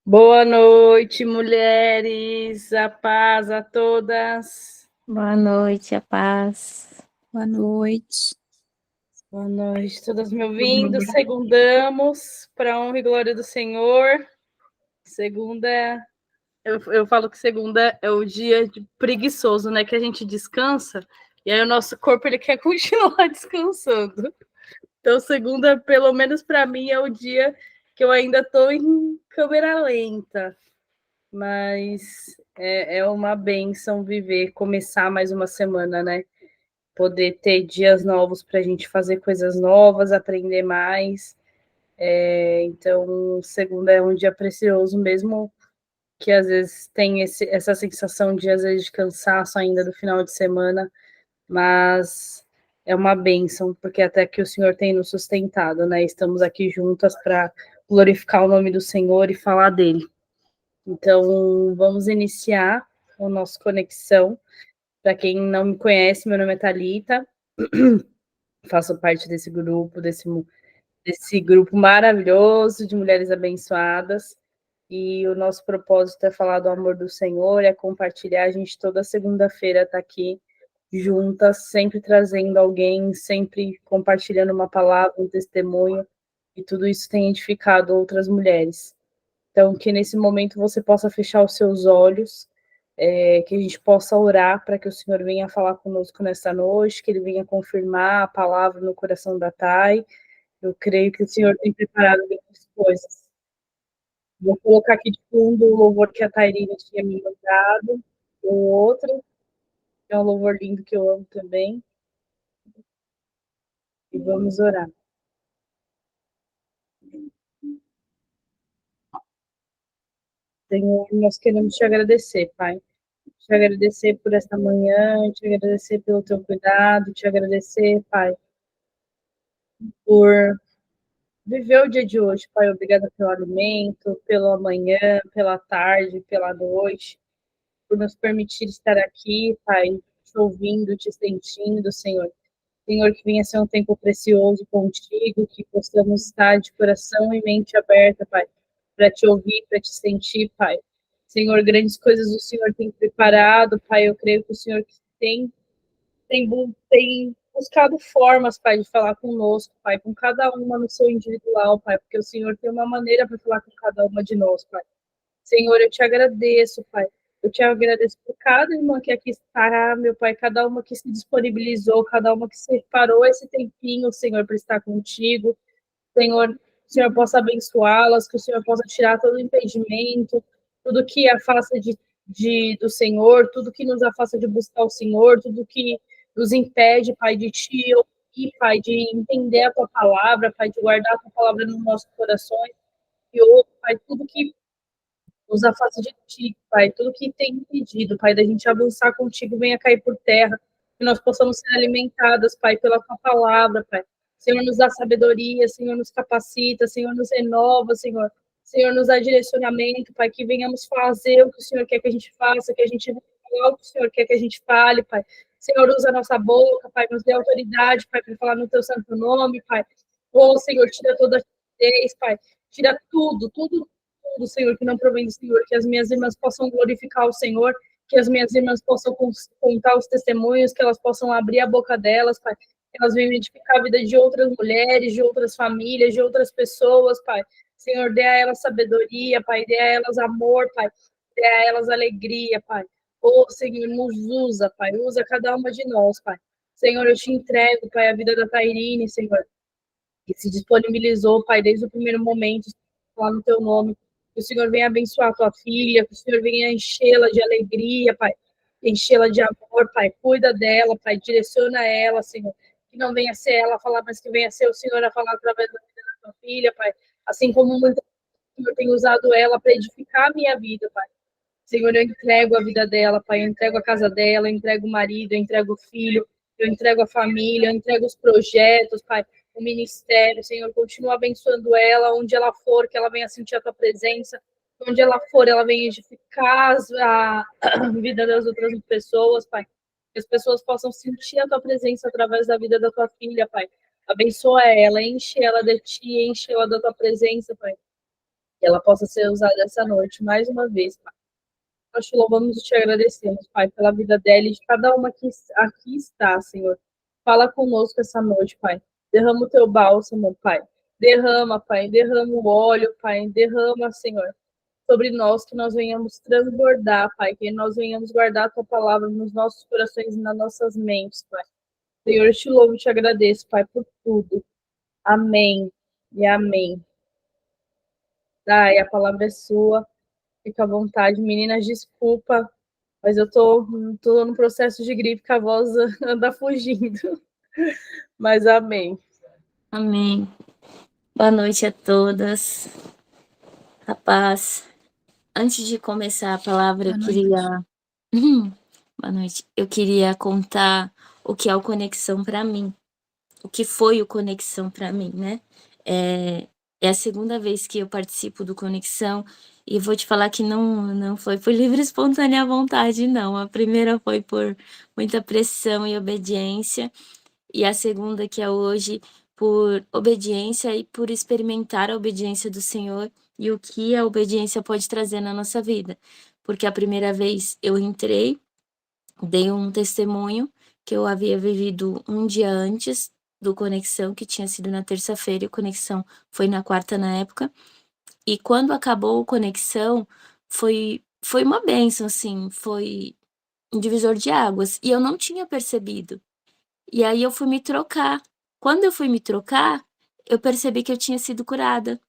Boa noite, mulheres. A paz a todas. Boa noite, a paz. Boa noite. Boa noite, todas me ouvindo. Segundamos, para a honra e glória do Senhor. Segunda, eu falo que segunda é o dia preguiçoso, né? Que a gente descansa e aí o nosso corpo ele quer continuar descansando. Então, segunda, pelo menos para mim, é o dia que eu ainda estou em câmera lenta. Mas é uma bênção viver, começar mais uma semana, né? Poder ter dias novos para a gente fazer coisas novas, aprender mais. Então, segunda é um dia precioso, mesmo que às vezes tem essa sensação de, às vezes, de cansaço ainda do final de semana, mas é uma bênção, porque até que o Senhor tem nos sustentado, né? Estamos aqui juntas para glorificar o nome do Senhor e falar dele. Então, vamos iniciar o nosso Conexão. Para quem não me conhece, meu nome é Thalita, faço parte desse grupo maravilhoso de mulheres abençoadas. E o nosso propósito é falar do amor do Senhor, é compartilhar. A gente toda segunda-feira está aqui juntas, sempre trazendo alguém, sempre compartilhando uma palavra, um testemunho, e tudo isso tem edificado outras mulheres. Então, que nesse momento você possa fechar os seus olhos, que a gente possa orar para que o Senhor venha falar conosco nessa noite, que Ele venha confirmar a palavra no coração da Thay. Eu creio que o Senhor tem preparado muitas coisas. Vou colocar aqui de fundo o louvor que a Tairine tinha me mandado, o outro, que é um louvor lindo que eu amo também. E vamos orar. Senhor, nós queremos te agradecer, Pai. Te agradecer por esta manhã, te agradecer pelo teu cuidado, te agradecer, Pai, por viver o dia de hoje, Pai. Obrigada pelo alimento, pela manhã, pela tarde, pela noite, por nos permitir estar aqui, Pai, te ouvindo, te sentindo, Senhor. Senhor, que venha ser um tempo precioso contigo, que possamos estar de coração e mente aberta, Pai, para te ouvir, para te sentir, Pai. Senhor, grandes coisas o Senhor tem preparado, Pai. Eu creio que o Senhor tem buscado formas, Pai, de falar conosco, Pai, com cada uma no seu individual, Pai, porque o Senhor tem uma maneira para falar com cada uma de nós, Pai. Senhor, eu te agradeço, Pai. Eu te agradeço por cada irmã que aqui está, meu Pai, cada uma que se disponibilizou, cada uma que separou esse tempinho, Senhor, para estar contigo. Senhor, que o Senhor possa abençoá-las, que o Senhor possa tirar todo o impedimento, tudo que afasta do Senhor, tudo que nos afasta de buscar o Senhor, tudo que nos impede, Pai, de te ouvir, Pai, de entender a tua palavra, Pai, de guardar a tua palavra nos nossos corações. E ouve, Pai, tudo que nos afasta de ti, Pai. Tudo que tem impedido, Pai, da gente avançar contigo, venha cair por terra. Que nós possamos ser alimentadas, Pai, pela tua palavra, Pai. Senhor, nos dá sabedoria, Senhor, nos capacita, Senhor, nos renova, Senhor. Senhor, nos dá direcionamento, Pai, que venhamos fazer o que o Senhor quer que a gente faça, que a gente venha falar o que o Senhor quer que a gente fale, Pai. Senhor, usa a nossa boca, Pai, nos dê autoridade, Pai, para falar no teu santo nome, Pai. Oh, Senhor, tira toda a timidez, Pai. Tira tudo, Senhor, que não provém do Senhor, que as minhas irmãs possam glorificar o Senhor, que as minhas irmãs possam contar os testemunhos, que elas possam abrir a boca delas, Pai, que elas venham edificar a vida de outras mulheres, de outras famílias, de outras pessoas, Pai. Senhor, dê a elas sabedoria, Pai, dê a elas amor, Pai, dê a elas alegria, Pai. Oh, Senhor, nos usa, Pai, usa cada uma de nós, Pai. Senhor, eu te entrego, Pai, a vida da Tairine, Senhor, que se disponibilizou, Pai, desde o primeiro momento, lá no teu nome. Que o Senhor venha abençoar a tua filha, que o Senhor venha enchê-la de alegria, Pai, enchê-la de amor, Pai. Cuida dela, Pai, direciona ela, Senhor. Que não venha ser ela a falar, mas que venha ser o Senhor a falar através da vida da tua filha, Pai. Assim como muitas vezes o Senhor tem usado ela para edificar a minha vida, Pai. Senhor, eu entrego a vida dela, Pai, eu entrego a casa dela, eu entrego o marido, eu entrego o filho, eu entrego a família, eu entrego os projetos, Pai, o ministério, Senhor, continua abençoando ela, onde ela for, que ela venha sentir a tua presença, onde ela for, ela venha edificar a vida das outras pessoas, Pai, que as pessoas possam sentir a tua presença através da vida da tua filha, Pai. Abençoa ela, enche ela de ti, enche ela da tua presença, Pai. Que ela possa ser usada essa noite mais uma vez, Pai. Nós te louvamos e te agradecemos, Pai, pela vida dela e de cada uma que aqui está, Senhor. Fala conosco essa noite, Pai. Derrama o teu bálsamo, Pai. Derrama, Pai. Derrama o óleo, Pai. Derrama, Senhor, sobre nós, que nós venhamos transbordar, Pai. Que nós venhamos guardar a tua palavra nos nossos corações e nas nossas mentes, Pai. Senhor, eu te louvo e te agradeço, Pai, por tudo. Amém e amém. Dai, a palavra é sua. Fica à vontade. Meninas, desculpa, mas eu tô no processo de gripe, que a voz anda fugindo. Mas amém. Amém. Boa noite a todas. A paz. Antes de começar a palavra, eu queria... Boa noite. Eu queria contar o que é o Conexão para mim. O que foi o Conexão para mim, né? É a segunda vez que eu participo do Conexão e vou te falar que não foi por livre e espontânea vontade, não. A primeira foi por muita pressão e obediência, e a segunda, que é hoje, por obediência e por experimentar a obediência do Senhor e o que a obediência pode trazer na nossa vida. Porque a primeira vez eu entrei, dei um testemunho que eu havia vivido um dia antes do Conexão, que tinha sido na terça-feira, e o Conexão foi na quarta na época. E quando acabou o Conexão, foi uma bênção, assim, foi um divisor de águas. E eu não tinha percebido. E aí eu fui me trocar. Quando eu fui me trocar, eu percebi que eu tinha sido curada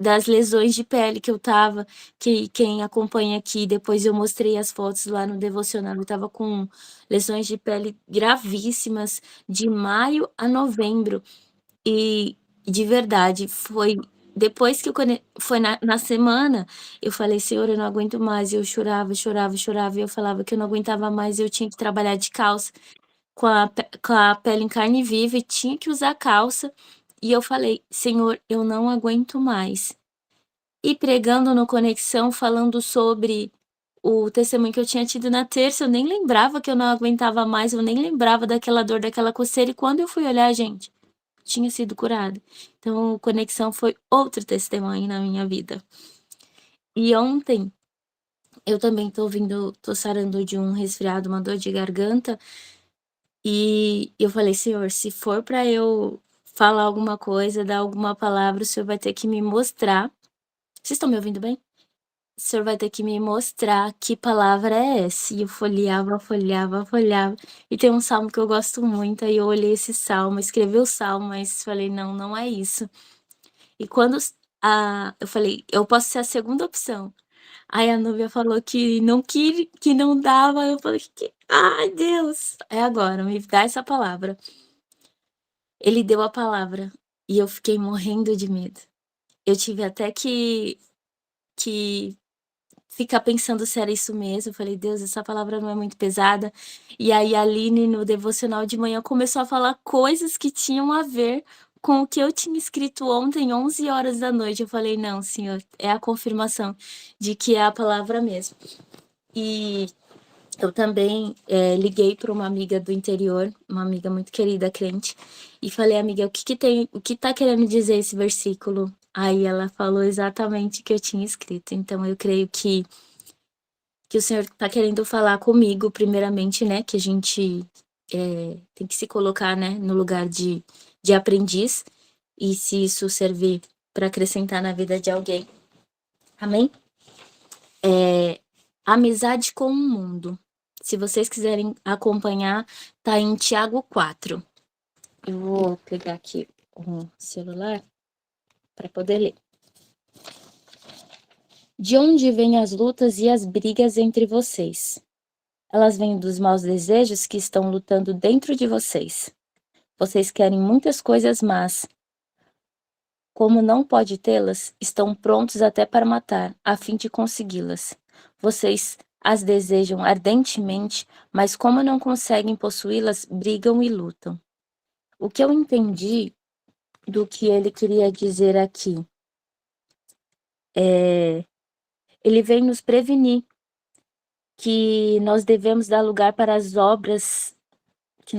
das lesões de pele que eu tava, que quem acompanha aqui, depois eu mostrei as fotos lá no devocional, eu tava com lesões de pele gravíssimas de maio a novembro. E de verdade, foi depois que foi na semana, eu falei: "Senhor, eu não aguento mais", eu chorava, chorava, chorava, e eu falava que eu não aguentava mais, eu tinha que trabalhar de calça com a pele em carne viva e tinha que usar calça, e eu falei: "Senhor, eu não aguento mais". E pregando no Conexão, falando sobre o testemunho que eu tinha tido na terça, eu nem lembrava que eu não aguentava mais, eu nem lembrava daquela dor, daquela coceira, e quando eu fui olhar, gente, tinha sido curada. Então, Conexão foi outro testemunho na minha vida. E ontem, eu também tô sarando de um resfriado, uma dor de garganta, e eu falei: "Senhor, se for para eu falar alguma coisa, dar alguma palavra, o Senhor vai ter que me mostrar". Vocês estão me ouvindo bem? "O Senhor vai ter que me mostrar que palavra é essa". E eu folheava, folheava, folheava. E tem um salmo que eu gosto muito, aí eu olhei esse salmo, escrevi o salmo, mas falei: "Não, não é isso". E quando eu falei: "Eu posso ser a segunda opção". Aí a Núbia falou que não dava, eu falei que: "Ai, Deus, é agora, me dá essa palavra". Ele deu a palavra e eu fiquei morrendo de medo. Eu tive até que ficar pensando se era isso mesmo. Eu falei: "Deus, essa palavra não é muito pesada?". E aí a Aline, no devocional de manhã, começou a falar coisas que tinham a ver com o que eu tinha escrito ontem, 11 horas da noite. Eu falei: "Não, Senhor, é a confirmação de que é a palavra mesmo". E eu também liguei para uma amiga do interior, uma amiga muito querida, crente, e falei: "Amiga, o que tá querendo dizer esse versículo?". Aí ela falou exatamente o que eu tinha escrito. Então eu creio que o Senhor tá querendo falar comigo primeiramente, né, que a gente tem que se colocar, né, no lugar de aprendiz, e se isso servir para acrescentar na vida de alguém. Amém? Amizade com o mundo. Se vocês quiserem acompanhar, tá em Tiago 4. Eu vou pegar aqui um celular para poder ler. De onde vêm as lutas e as brigas entre vocês? Elas vêm dos maus desejos que estão lutando dentro de vocês. Vocês querem muitas coisas, mas, como não pode tê-las, estão prontos até para matar, a fim de consegui-las. Vocês as desejam ardentemente, mas como não conseguem possuí-las, brigam e lutam. O que eu entendi do que ele queria dizer aqui é: ele vem nos prevenir que nós devemos dar lugar para as obras que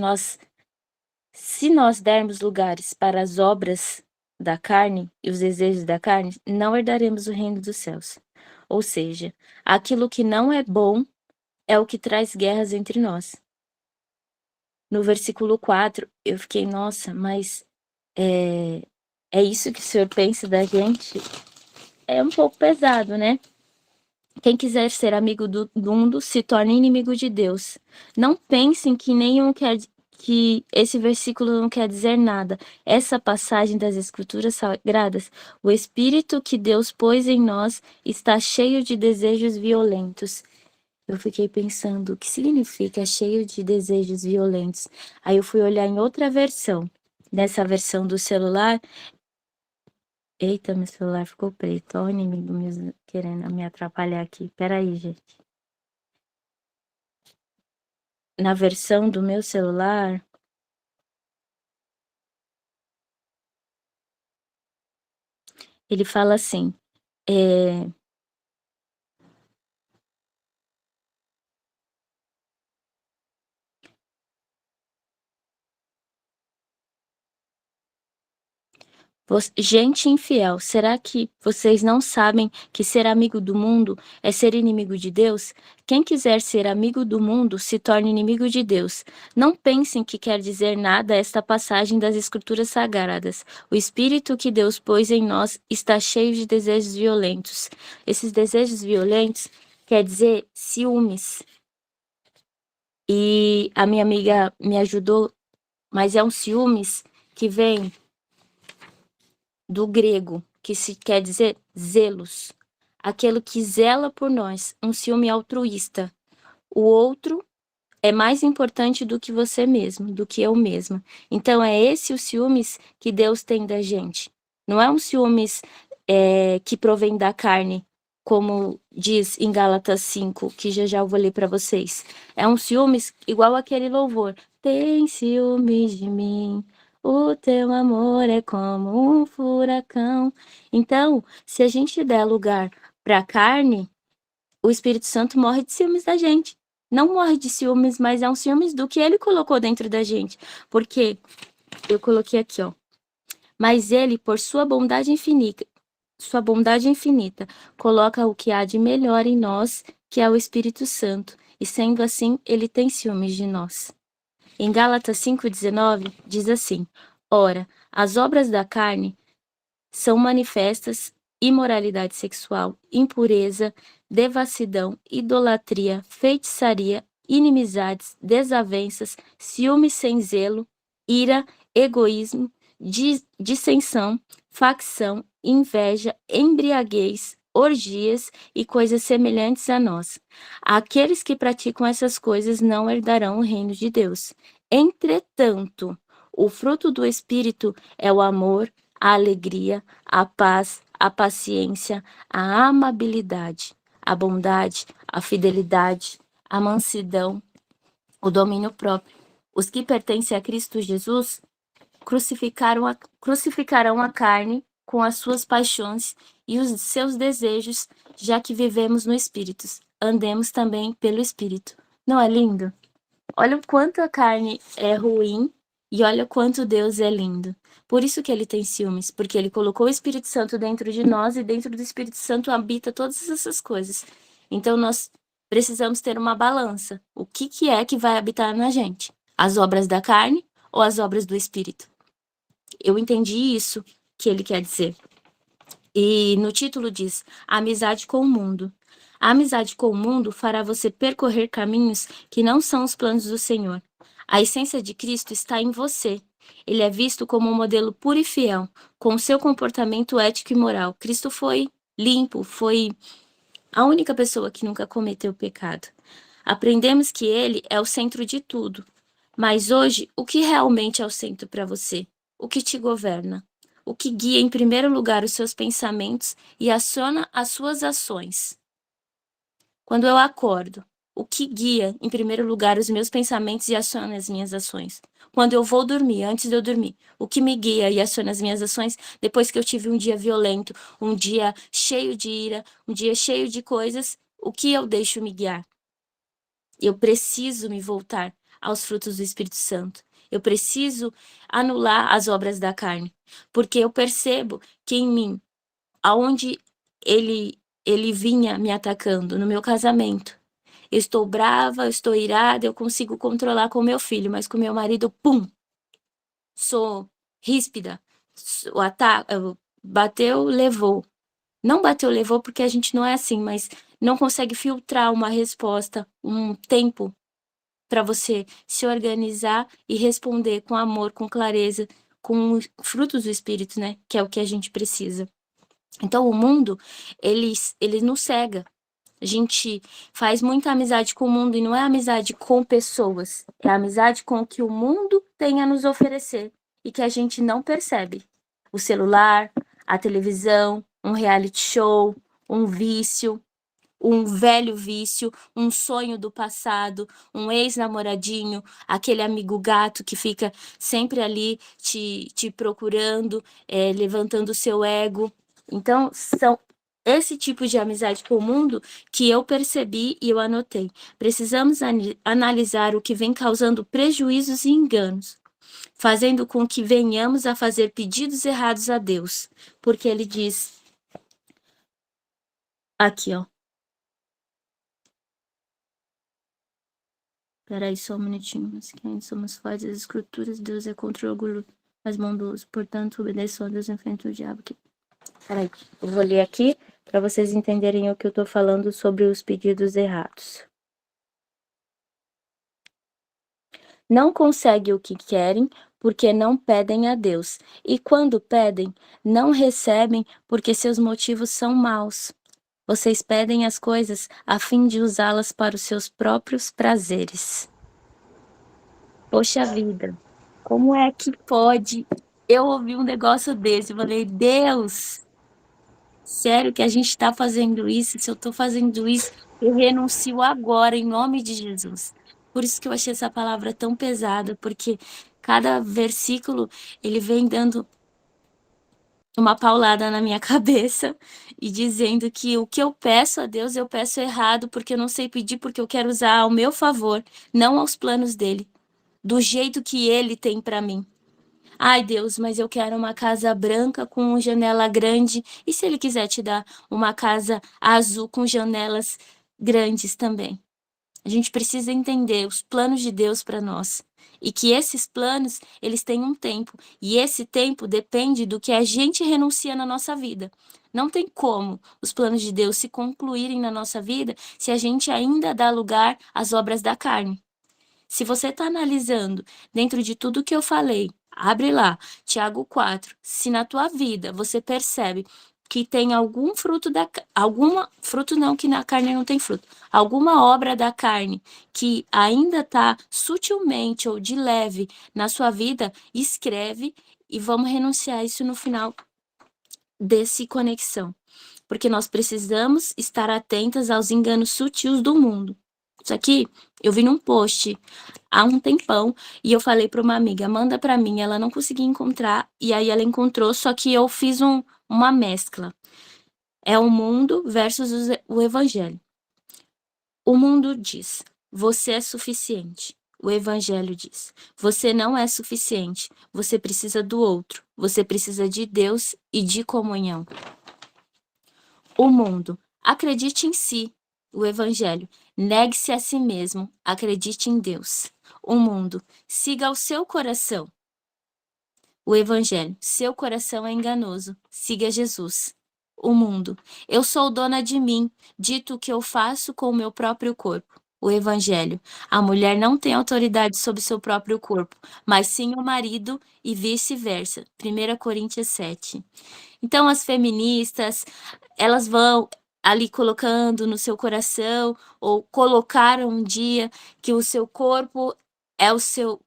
se nós dermos lugares para as obras da carne e os desejos da carne, não herdaremos o reino dos céus. Ou seja, aquilo que não é bom é o que traz guerras entre nós. No versículo 4, eu fiquei, nossa, mas é isso que o Senhor pensa da gente? É um pouco pesado, né? Quem quiser ser amigo do mundo se torna inimigo de Deus. Não pensem que esse versículo não quer dizer nada. Essa passagem das Escrituras Sagradas, o Espírito que Deus pôs em nós está cheio de desejos violentos. Eu fiquei pensando, o que significa cheio de desejos violentos? Aí eu fui olhar em outra versão. Nessa versão do celular. Eita, meu celular ficou preto. Olha o inimigo querendo me atrapalhar aqui. Peraí, gente. Na versão do meu celular, ele fala assim, gente infiel, será que vocês não sabem que ser amigo do mundo é ser inimigo de Deus? Quem quiser ser amigo do mundo se torna inimigo de Deus. Não pensem que quer dizer nada esta passagem das Escrituras Sagradas. O Espírito que Deus pôs em nós está cheio de desejos violentos. Esses desejos violentos quer dizer ciúmes. E a minha amiga me ajudou, mas é um ciúmes que vem do grego, que se quer dizer zelos, aquele que zela por nós, um ciúme altruísta. O outro é mais importante do que você mesmo, do que eu mesma. Então é esse o ciúmes que Deus tem da gente. Não é um ciúmes que provém da carne, como diz em Gálatas 5, que já eu vou ler para vocês. É um ciúmes igual aquele louvor. Tem ciúmes de mim, o teu amor é como um furacão. Então, se a gente der lugar para a carne, o Espírito Santo morre de ciúmes da gente. Não morre de ciúmes, mas é um ciúmes do que ele colocou dentro da gente. Porque eu coloquei aqui, ó. Mas ele, por sua bondade infinita, coloca o que há de melhor em nós, que é o Espírito Santo. E sendo assim, ele tem ciúmes de nós. Em Gálatas 5,19, diz assim: Ora, as obras da carne são manifestas: imoralidade sexual, impureza, devassidão, idolatria, feitiçaria, inimizades, desavenças, ciúmes sem zelo, ira, egoísmo, dissensão, facção, inveja, embriaguez, orgias e coisas semelhantes a nós. Aqueles que praticam essas coisas não herdarão o reino de Deus. Entretanto, o fruto do Espírito é o amor, a alegria, a paz, a paciência, a amabilidade, a bondade, a fidelidade, a mansidão, o domínio próprio. Os que pertencem a Cristo Jesus crucificarão a carne com as suas paixões e os seus desejos, já que vivemos no Espírito. Andemos também pelo Espírito. Não é lindo? Olha o quanto a carne é ruim e olha o quanto Deus é lindo. Por isso que ele tem ciúmes, porque ele colocou o Espírito Santo dentro de nós e dentro do Espírito Santo habita todas essas coisas. Então nós precisamos ter uma balança. O que é que vai habitar na gente? As obras da carne ou as obras do Espírito? Eu entendi isso que ele quer dizer. E no título diz: amizade com o mundo. A amizade com o mundo fará você percorrer caminhos que não são os planos do Senhor. A essência de Cristo está em você. Ele é visto como um modelo puro e fiel, com seu comportamento ético e moral. Cristo foi limpo, foi a única pessoa que nunca cometeu pecado. Aprendemos que ele é o centro de tudo. Mas hoje, o que realmente é o centro para você? O que te governa? O que guia em primeiro lugar os seus pensamentos e aciona as suas ações? Quando eu acordo, o que guia em primeiro lugar os meus pensamentos e aciona as minhas ações? Quando eu vou dormir, antes de eu dormir, o que me guia e aciona as minhas ações depois que eu tive um dia violento, um dia cheio de ira, um dia cheio de coisas, o que eu deixo me guiar? Eu preciso me voltar aos frutos do Espírito Santo. Eu preciso anular as obras da carne, porque eu percebo que em mim, aonde ele vinha me atacando, no meu casamento, eu estou brava, eu estou irada, eu consigo controlar com meu filho, mas com meu marido, pum, sou ríspida. O ataque, bateu, levou. Não bateu, levou, porque a gente não é assim, mas não consegue filtrar uma resposta, um tempo para você se organizar e responder com amor, com clareza, com os frutos do Espírito, né? Que é o que a gente precisa. Então, o mundo, ele nos cega. A gente faz muita amizade com o mundo e não é amizade com pessoas, é amizade com o que o mundo tem a nos oferecer e que a gente não percebe. O celular, a televisão, um reality show, um vício, um velho vício, um sonho do passado, um ex-namoradinho, aquele amigo gato que fica sempre ali te procurando, levantando o seu ego. Então, são esse tipo de amizade com o mundo que eu percebi e eu anotei. Precisamos analisar o que vem causando prejuízos e enganos, fazendo com que venhamos a fazer pedidos errados a Deus. Porque ele diz aqui, ó. Peraí, só um minutinho. Mas quem somos fortes das escrituras, Deus é contra o orgulho, mas bondoso. Portanto, obedeçam a Deus em frente ao diabo. Peraí, eu vou ler aqui para vocês entenderem o que eu estou falando sobre os pedidos errados. Não conseguem o que querem porque não pedem a Deus. E quando pedem, não recebem porque seus motivos são maus. Vocês pedem as coisas a fim de usá-las para os seus próprios prazeres. Poxa vida, como é que pode? Eu ouvi um negócio desse, eu falei, Deus, sério que a gente está fazendo isso? Se eu estou fazendo isso, eu renuncio agora, em nome de Jesus. Por isso que eu achei essa palavra tão pesada, porque cada versículo, ele vem dando uma paulada na minha cabeça e dizendo que o que eu peço a Deus, eu peço errado, porque eu não sei pedir, porque eu quero usar ao meu favor, não aos planos dele, do jeito que ele tem para mim. Ai, Deus, mas eu quero uma casa branca com janela grande. E se ele quiser te dar uma casa azul com janelas grandes também? A gente precisa entender os planos de Deus para nós. E que esses planos, eles têm um tempo. E esse tempo depende do que a gente renuncia na nossa vida. Não tem como os planos de Deus se concluírem na nossa vida se a gente ainda dá lugar às obras da carne. Se você está analisando dentro de tudo que eu falei, abre lá, Tiago 4. Se na tua vida você percebe que tem algum fruto fruto não, que na carne não tem fruto, alguma obra da carne que ainda está sutilmente ou de leve na sua vida, escreve e vamos renunciar a isso no final desse conexão. Porque nós precisamos estar atentas aos enganos sutis do mundo. Isso aqui eu vi num post há um tempão e eu falei para uma amiga, manda para mim, ela não conseguia encontrar e aí ela encontrou, só que eu fiz uma mescla. É o mundo versus o evangelho. O mundo diz, você é suficiente. O evangelho diz, você não é suficiente, você precisa do outro, você precisa de Deus e de comunhão. O mundo, acredite em si. O evangelho, negue-se a si mesmo, acredite em Deus. O mundo, siga o seu coração. O evangelho, seu coração é enganoso, siga Jesus. O mundo, eu sou dona de mim, dito o que eu faço com o meu próprio corpo. O evangelho, a mulher não tem autoridade sobre seu próprio corpo, mas sim o marido e vice-versa. 1 Coríntios 7. Então, as feministas, elas vão ali colocando no seu coração, ou colocaram um dia que o seu corpo é o seu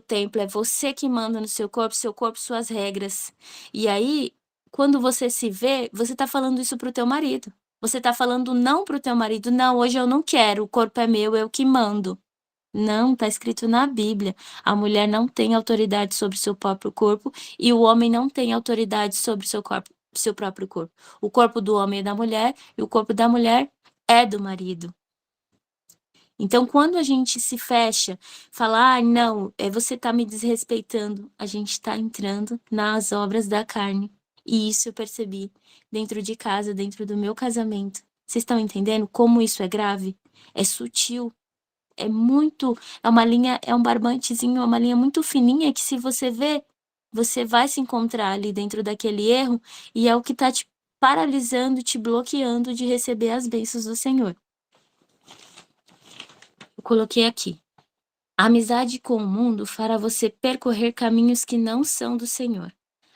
templo, é você que manda no seu corpo, suas regras. E aí, quando você se vê, você tá falando isso pro teu marido. Você tá falando não pro teu marido, não, hoje eu não quero, o corpo é meu, eu que mando. Não, está escrito na Bíblia. A mulher não tem autoridade sobre seu próprio corpo e o homem não tem autoridade sobre seu próprio corpo. O corpo do homem é da mulher e o corpo da mulher é do marido. Então, quando a gente se fecha, fala, não, você está me desrespeitando, a gente está entrando nas obras da carne. E isso eu percebi dentro de casa, dentro do meu casamento. Vocês estão entendendo como isso é grave? É sutil, é muito, é uma linha, é um barbantezinho, é uma linha muito fininha que se você vê, você vai se encontrar ali dentro daquele erro e é o que está te paralisando, te bloqueando de receber as bênçãos do Senhor. Eu coloquei aqui. A amizade com o mundo fará você percorrer caminhos que não são do Senhor.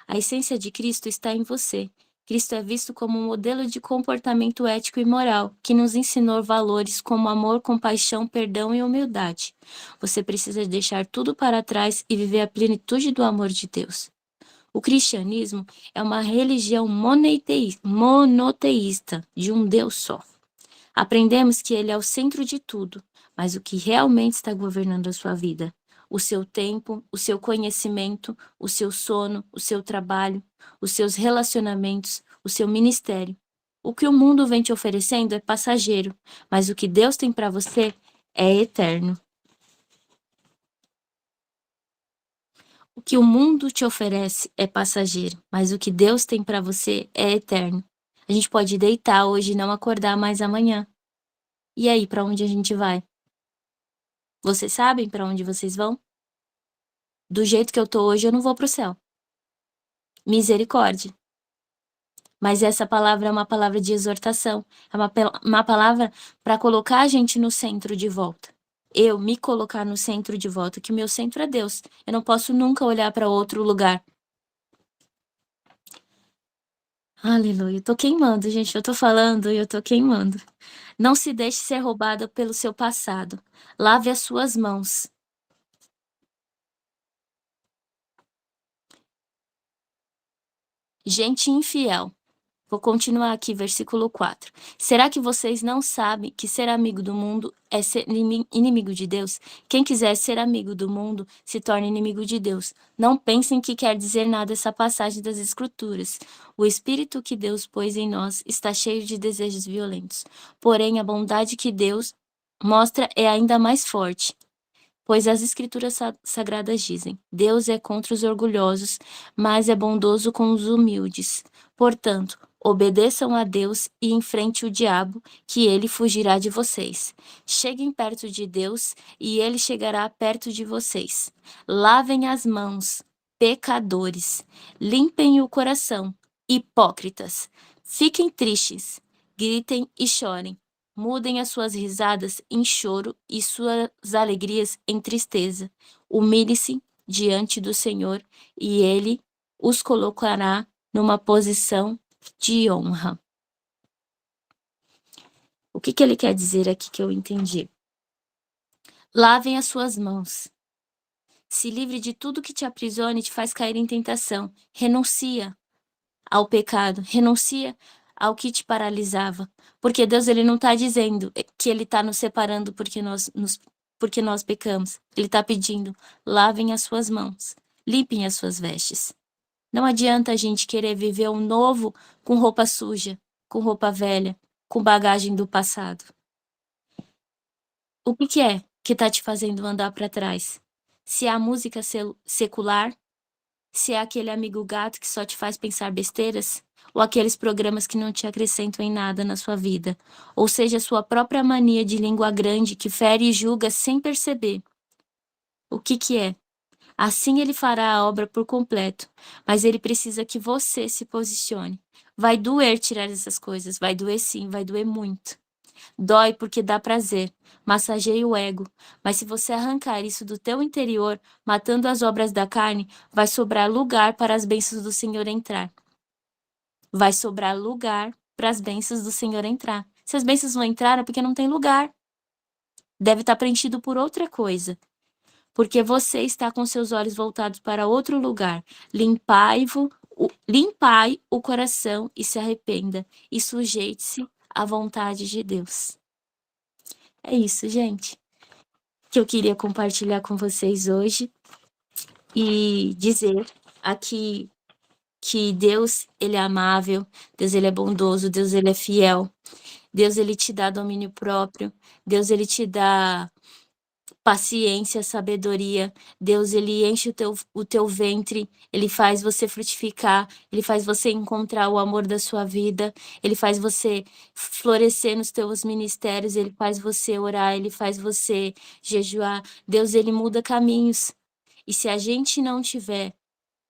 A essência de Cristo está em você. Cristo é visto como um modelo de comportamento ético e moral, que nos ensinou valores como amor, compaixão, perdão e humildade. Você precisa deixar tudo para trás e viver a plenitude do amor de Deus. O cristianismo é uma religião monoteísta, de um Deus só. Aprendemos que ele é o centro de tudo, mas o que realmente está governando a sua vida? O seu tempo, o seu conhecimento, o seu sono, o seu trabalho, os seus relacionamentos, o seu ministério. O que o mundo vem te oferecendo é passageiro, mas o que Deus tem para você é eterno. O que o mundo te oferece é passageiro, mas o que Deus tem para você é eterno. A gente pode deitar hoje e não acordar mais amanhã. E aí, para onde a gente vai? Vocês sabem para onde vocês vão? Do jeito que eu tô hoje, eu não vou pro céu. Misericórdia. Mas essa palavra é uma palavra de exortação, é uma palavra para colocar a gente no centro de volta. Eu me colocar no centro de volta, que o meu centro é Deus. Eu não posso nunca olhar para outro lugar. Aleluia. Eu tô queimando, gente. Eu tô falando e eu tô queimando. Não se deixe ser roubada pelo seu passado. Lave as suas mãos. Gente infiel. Vou continuar aqui, versículo 4. Será que vocês não sabem que ser amigo do mundo é ser inimigo de Deus? Quem quiser ser amigo do mundo se torna inimigo de Deus. Não pensem que quer dizer nada essa passagem das Escrituras. O Espírito que Deus pôs em nós está cheio de desejos violentos. Porém, a bondade que Deus mostra é ainda mais forte. Pois as Escrituras sagradas dizem: Deus é contra os orgulhosos, mas é bondoso com os humildes. Portanto, obedeçam a Deus e enfrente o diabo, que ele fugirá de vocês. Cheguem perto de Deus e ele chegará perto de vocês. Lavem as mãos, pecadores. Limpem o coração, hipócritas. Fiquem tristes, gritem e chorem. Mudem as suas risadas em choro e suas alegrias em tristeza. Humilhe-se diante do Senhor e ele os colocará numa posição de honra. O que ele quer dizer aqui que eu entendi? Lavem as suas mãos. Se livre de tudo que te aprisione e te faz cair em tentação. Renuncia ao pecado. Renuncia ao que te paralisava. Porque Deus, ele não está dizendo que ele está nos separando porque nós pecamos. Ele está pedindo, lavem as suas mãos, limpem as suas vestes. Não adianta a gente querer viver um novo com roupa suja, com roupa velha, com bagagem do passado. O que é que está te fazendo andar para trás? Se é a música secular, se é aquele amigo gato que só te faz pensar besteiras, ou aqueles programas que não te acrescentam em nada na sua vida, ou seja, a sua própria mania de língua grande que fere e julga sem perceber. O que é? Assim ele fará a obra por completo, mas ele precisa que você se posicione. Vai doer tirar essas coisas, vai doer sim, vai doer muito. Dói porque dá prazer, massageia o ego, mas se você arrancar isso do teu interior, matando as obras da carne, vai sobrar lugar para as bênçãos do Senhor entrar. Vai sobrar lugar para as bênçãos do Senhor entrar. Se as bênçãos não entraram é porque não tem lugar. Deve estar preenchido por outra coisa. Porque você está com seus olhos voltados para outro lugar. Limpai o coração e se arrependa. E sujeite-se à vontade de Deus. É isso, gente, que eu queria compartilhar com vocês hoje e dizer aqui que Deus, ele é amável, Deus, ele é bondoso, Deus, ele é fiel. Deus, ele te dá domínio próprio. Deus, ele te dá paciência, sabedoria. Deus, ele enche o teu ventre, ele faz você frutificar, ele faz você encontrar o amor da sua vida, ele faz você florescer nos teus ministérios, ele faz você orar, ele faz você jejuar. Deus, ele muda caminhos. E se a gente não tiver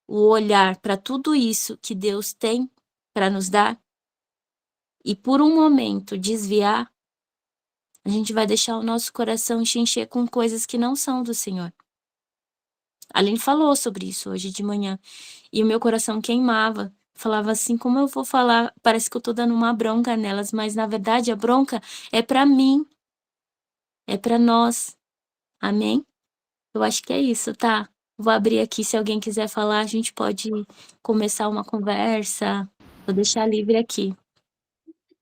o olhar para tudo isso que Deus tem para nos dar, e por um momento desviar, a gente vai deixar o nosso coração se encher com coisas que não são do Senhor. A Aline falou sobre isso hoje de manhã, e o meu coração queimava. Falava assim, como eu vou falar? Parece que eu tô dando uma bronca nelas, mas na verdade a bronca é para mim, é para nós. Amém? Eu acho que é isso, tá? Vou abrir aqui, se alguém quiser falar, a gente pode começar uma conversa. Vou deixar livre aqui.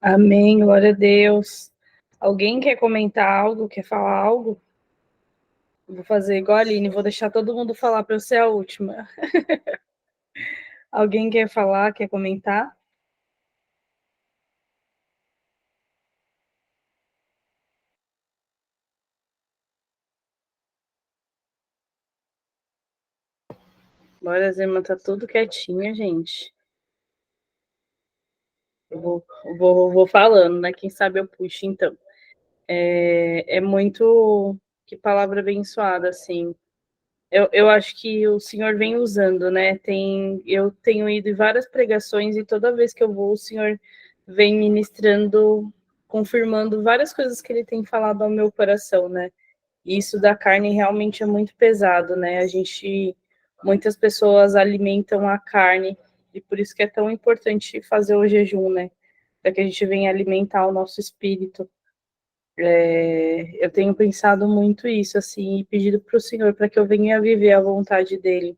Amém, glória a Deus. Alguém quer comentar algo, quer falar algo? Vou fazer igual a Aline, vou deixar todo mundo falar para eu ser a última. Alguém quer falar, quer comentar? Bora, Zema, tá tudo quietinha, gente. Eu vou falando, né? Quem sabe eu puxo, então. É muito... Que palavra abençoada, assim. Eu acho que o Senhor vem usando, né? Eu tenho ido em várias pregações e toda vez que eu vou, o Senhor vem ministrando, confirmando várias coisas que ele tem falado ao meu coração, né? E isso da carne realmente é muito pesado, né? Muitas pessoas alimentam a carne e por isso que é tão importante fazer o jejum, né? Para que a gente venha alimentar o nosso espírito. Eu tenho pensado muito isso, assim, e pedido para o Senhor para que eu venha viver a vontade dele.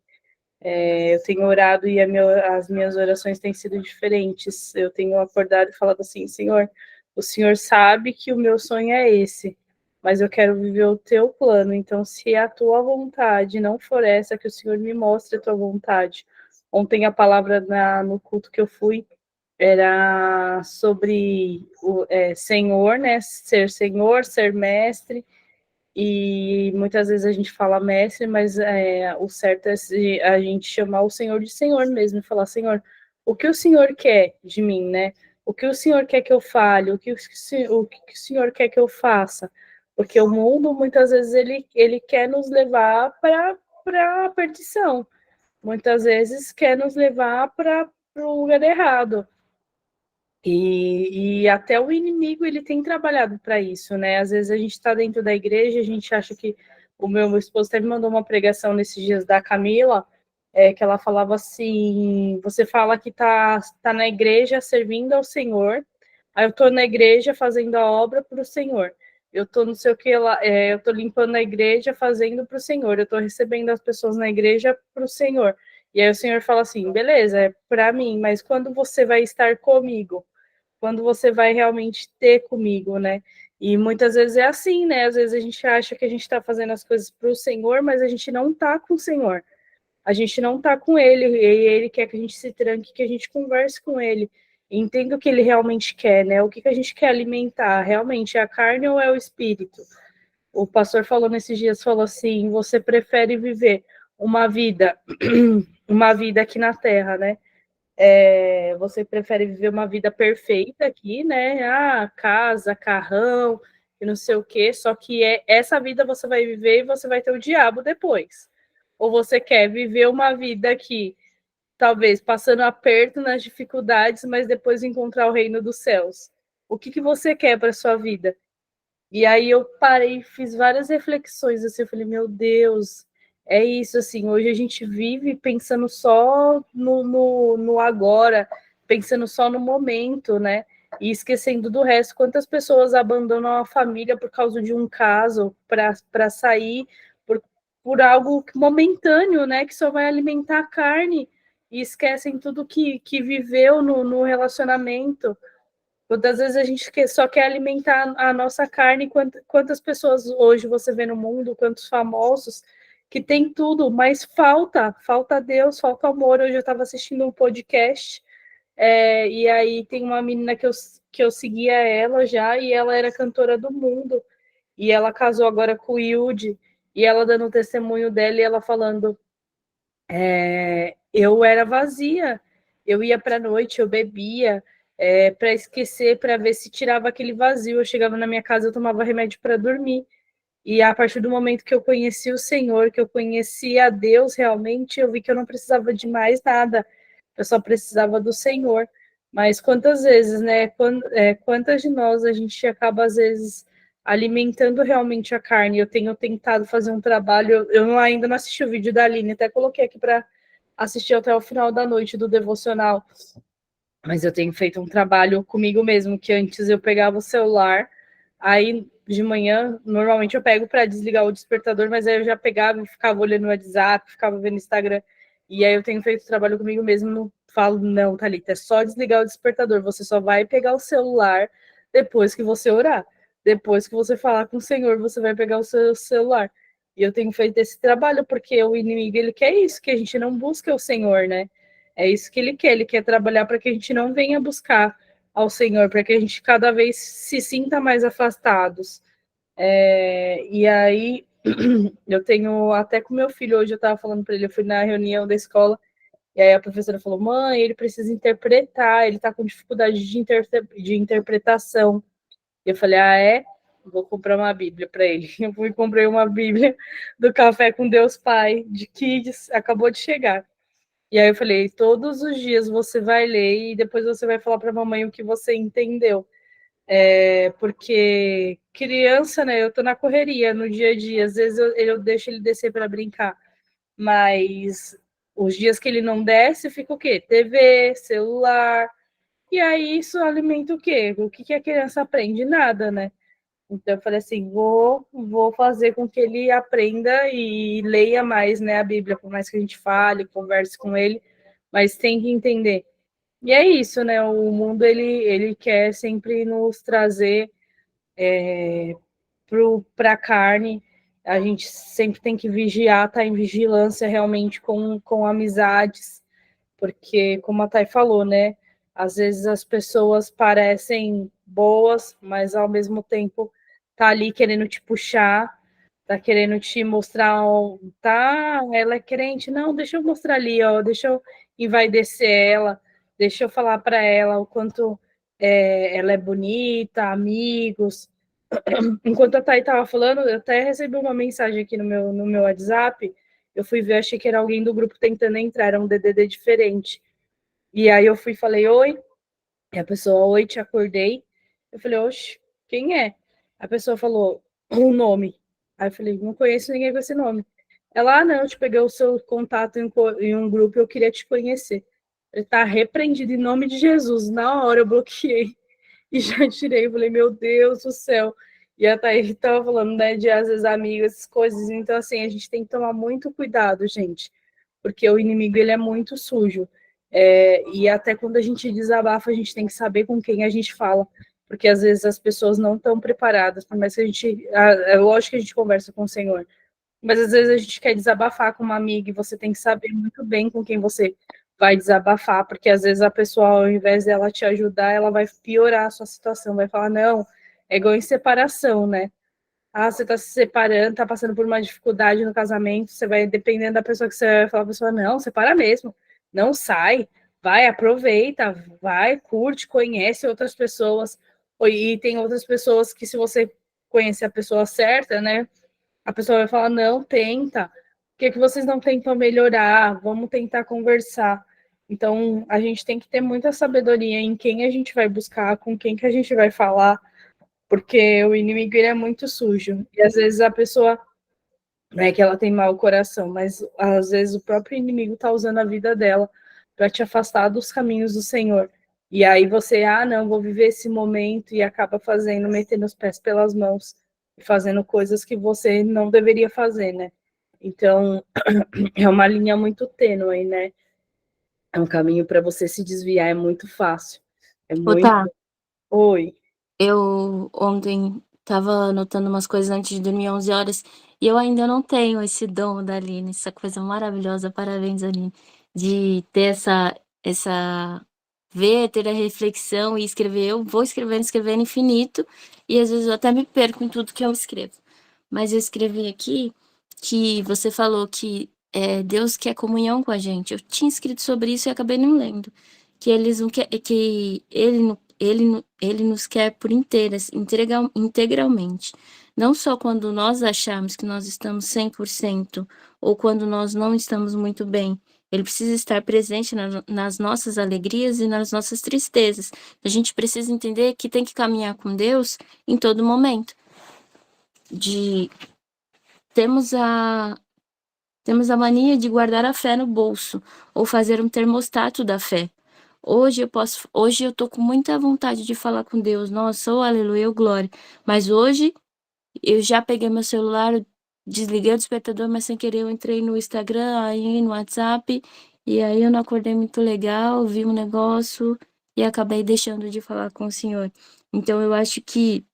Eu tenho orado e as minhas orações têm sido diferentes. Eu tenho acordado e falado assim, Senhor, o Senhor sabe que o meu sonho é esse, mas eu quero viver o teu plano. Então, se a tua vontade não for essa, que o Senhor me mostre a tua vontade. Ontem a palavra no culto que eu fui era sobre o Senhor, né? Ser Senhor, ser mestre, e muitas vezes a gente fala mestre, mas o certo é a gente chamar o Senhor de Senhor mesmo, e falar, Senhor, o que o Senhor quer de mim, né? O que o Senhor quer que eu fale? O que o Senhor quer que eu faça? Porque o mundo, muitas vezes, ele quer nos levar para a perdição. Muitas vezes quer nos levar para o lugar errado. E até o inimigo ele tem trabalhado para isso, né? Às vezes a gente está dentro da igreja, a gente acha que o meu esposo até me mandou uma pregação nesses dias da Camila, que ela falava assim: você fala que tá na igreja servindo ao Senhor, aí eu estou na igreja fazendo a obra para o Senhor. Eu estou não sei o que lá, eu estou limpando a igreja fazendo para o Senhor, eu estou recebendo as pessoas na igreja para o Senhor. E aí o Senhor fala assim: beleza, é para mim, mas quando você vai estar comigo? Quando você vai realmente ter comigo, né? E muitas vezes é assim, né? Às vezes a gente acha que a gente está fazendo as coisas para o Senhor, mas a gente não está com o Senhor. A gente não está com Ele, e Ele quer que a gente se tranque, que a gente converse com Ele. E entenda o que Ele realmente quer, né? O que a gente quer alimentar, realmente, é a carne ou é o espírito? O pastor falou nesses dias, falou assim, você prefere viver uma vida, uma vida aqui na Terra, né? Você prefere viver uma vida perfeita aqui, né? Casa, carrão, e não sei o quê, só que essa vida você vai viver e você vai ter o diabo depois. Ou você quer viver uma vida aqui, talvez passando aperto nas dificuldades, mas depois encontrar o reino dos céus. O que você quer para sua vida? E aí eu parei, fiz várias reflexões, assim, eu falei, meu Deus, é isso, assim, hoje a gente vive pensando só no agora, pensando só no momento, né? E esquecendo do resto. Quantas pessoas abandonam a família por causa de um caso, para sair por algo momentâneo, né? Que só vai alimentar a carne, e esquecem tudo que viveu no relacionamento. Muitas vezes a gente só quer alimentar a nossa carne. Quantas pessoas hoje você vê no mundo, quantos famosos, que tem tudo, mas falta Deus, falta amor. Hoje eu estava assistindo um podcast E aí tem uma menina que eu seguia ela já, e ela era cantora do mundo. E ela casou agora com o Yudi, e ela dando o testemunho dela, e ela falando: eu era vazia, eu ia para a noite, eu bebia, para esquecer, para ver se tirava aquele vazio. Eu chegava na minha casa, eu tomava remédio para dormir. E a partir do momento que eu conheci o Senhor, que eu conheci a Deus realmente, eu vi que eu não precisava de mais nada, eu só precisava do Senhor. Mas quantas vezes, né? Quantas de nós a gente acaba, às vezes, alimentando realmente a carne? Eu tenho tentado fazer um trabalho, ainda não assisti o vídeo da Aline, até coloquei aqui para assistir até o final da noite do devocional, mas eu tenho feito um trabalho comigo mesmo, que antes eu pegava o celular, aí de manhã, normalmente eu pego para desligar o despertador, mas aí eu já pegava e ficava olhando o WhatsApp, ficava vendo Instagram, e aí eu tenho feito trabalho comigo mesmo, não falo, não, Thalita, é só desligar o despertador, você só vai pegar o celular depois que você orar, depois que você falar com o Senhor, você vai pegar o seu celular. E eu tenho feito esse trabalho, porque o inimigo, ele quer isso, que a gente não busque o Senhor, né? É isso que ele quer trabalhar para que a gente não venha buscar ao Senhor, para que a gente cada vez se sinta mais afastados. E aí, eu tenho, até com meu filho hoje, eu estava falando para ele, eu fui na reunião da escola, e aí a professora falou: mãe, ele precisa interpretar, ele está com dificuldade de interpretação. E eu falei: ah, é? Vou comprar uma Bíblia para ele. Eu fui e comprei uma Bíblia do Café com Deus Pai, de Kids, acabou de chegar. E aí eu falei: todos os dias você vai ler e depois você vai falar para a mamãe o que você entendeu. Porque criança, né, eu tô na correria no dia a dia, às vezes eu deixo ele descer para brincar, mas os dias que ele não desce, fica o quê? TV, celular, e aí isso alimenta o quê? O que a criança aprende? Nada, né? Então eu falei assim, vou fazer com que ele aprenda e leia mais, né, a Bíblia, por mais que a gente fale, converse com ele, mas tem que entender. E é isso, né? O mundo ele quer sempre nos trazer para a carne. A gente sempre tem que vigiar, estar em vigilância realmente com amizades, porque, como a Thay falou, né? Às vezes as pessoas parecem boas, mas ao mesmo tempo tá ali querendo te puxar, tá querendo te mostrar, tá, ela é crente, não, deixa eu mostrar ali, ó, deixa eu envaidecer ela, deixa eu falar para ela o quanto ela é bonita, amigos. Enquanto a Thay estava falando, eu até recebi uma mensagem aqui no meu WhatsApp, eu fui ver, achei que era alguém do grupo tentando entrar, era um DDD diferente. E aí eu fui e falei: oi, e a pessoa: oi, te acordei. Eu falei: oxe, quem é? A pessoa falou um nome. Aí eu falei: não conheço ninguém com esse nome. Ela: ah, não, eu te peguei o seu contato em um grupo, eu queria te conhecer. Ele tá repreendido em nome de Jesus. Na hora eu bloqueei e já tirei. Eu falei: meu Deus do céu. E a Thaís estava falando, né, de às vezes amigos, essas coisas. Então, assim, a gente tem que tomar muito cuidado, gente, porque o inimigo, ele é muito sujo. E até quando a gente desabafa, a gente tem que saber com quem a gente fala, porque às vezes as pessoas não estão preparadas, por mais que a gente, é lógico que a gente conversa com o Senhor, mas às vezes a gente quer desabafar com uma amiga e você tem que saber muito bem com quem você vai desabafar, porque às vezes a pessoa, ao invés dela te ajudar, ela vai piorar a sua situação, vai falar: não, é igual em separação, né? Ah, você está se separando, está passando por uma dificuldade no casamento, você vai, dependendo da pessoa que você vai falar, a pessoa: não, separa mesmo, não sai, vai, aproveita, vai, curte, conhece outras pessoas, e tem outras pessoas que, se você conhecer a pessoa certa, né, a pessoa vai falar: não, tenta, por que vocês não tentam melhorar, vamos tentar conversar. Então, a gente tem que ter muita sabedoria em quem a gente vai buscar, com quem que a gente vai falar, porque o inimigo, ele é muito sujo. E às vezes a pessoa, não é que ela tem mau coração, mas às vezes o próprio inimigo está usando a vida dela para te afastar dos caminhos do Senhor. E aí você: ah, não, vou viver esse momento, e acaba fazendo, metendo os pés pelas mãos, e fazendo coisas que você não deveria fazer, né? Então, é uma linha muito tênue, né? É um caminho para você se desviar, é muito fácil. É Ô, muito. tá, Oi. eu ontem estava anotando umas coisas antes de dormir 11 horas e eu ainda não tenho esse dom da Aline, essa coisa maravilhosa, parabéns, Aline, de ter essa ver, ter a reflexão e escrever. Eu vou escrevendo infinito, e às vezes eu até me perco em tudo que eu escrevo. Mas eu escrevi aqui que você falou que Deus quer comunhão com a gente. Eu tinha escrito sobre isso e acabei não lendo. Que eles não quer, que ele nos quer por inteiras, integralmente. Não só quando nós achamos que nós estamos 100% ou quando nós não estamos muito bem. Ele precisa estar presente nas nossas alegrias e nas nossas tristezas. A gente precisa entender que tem que caminhar com Deus em todo momento. Temos a mania de guardar a fé no bolso ou fazer um termostato da fé. Hoje eu tô com muita vontade de falar com Deus. Nossa, oh, aleluia, oh, glória. Mas hoje eu já peguei meu celular, desliguei o despertador, mas sem querer eu entrei no Instagram, aí no WhatsApp, e aí eu não acordei muito legal, vi um negócio e acabei deixando de falar com o Senhor. Então eu acho que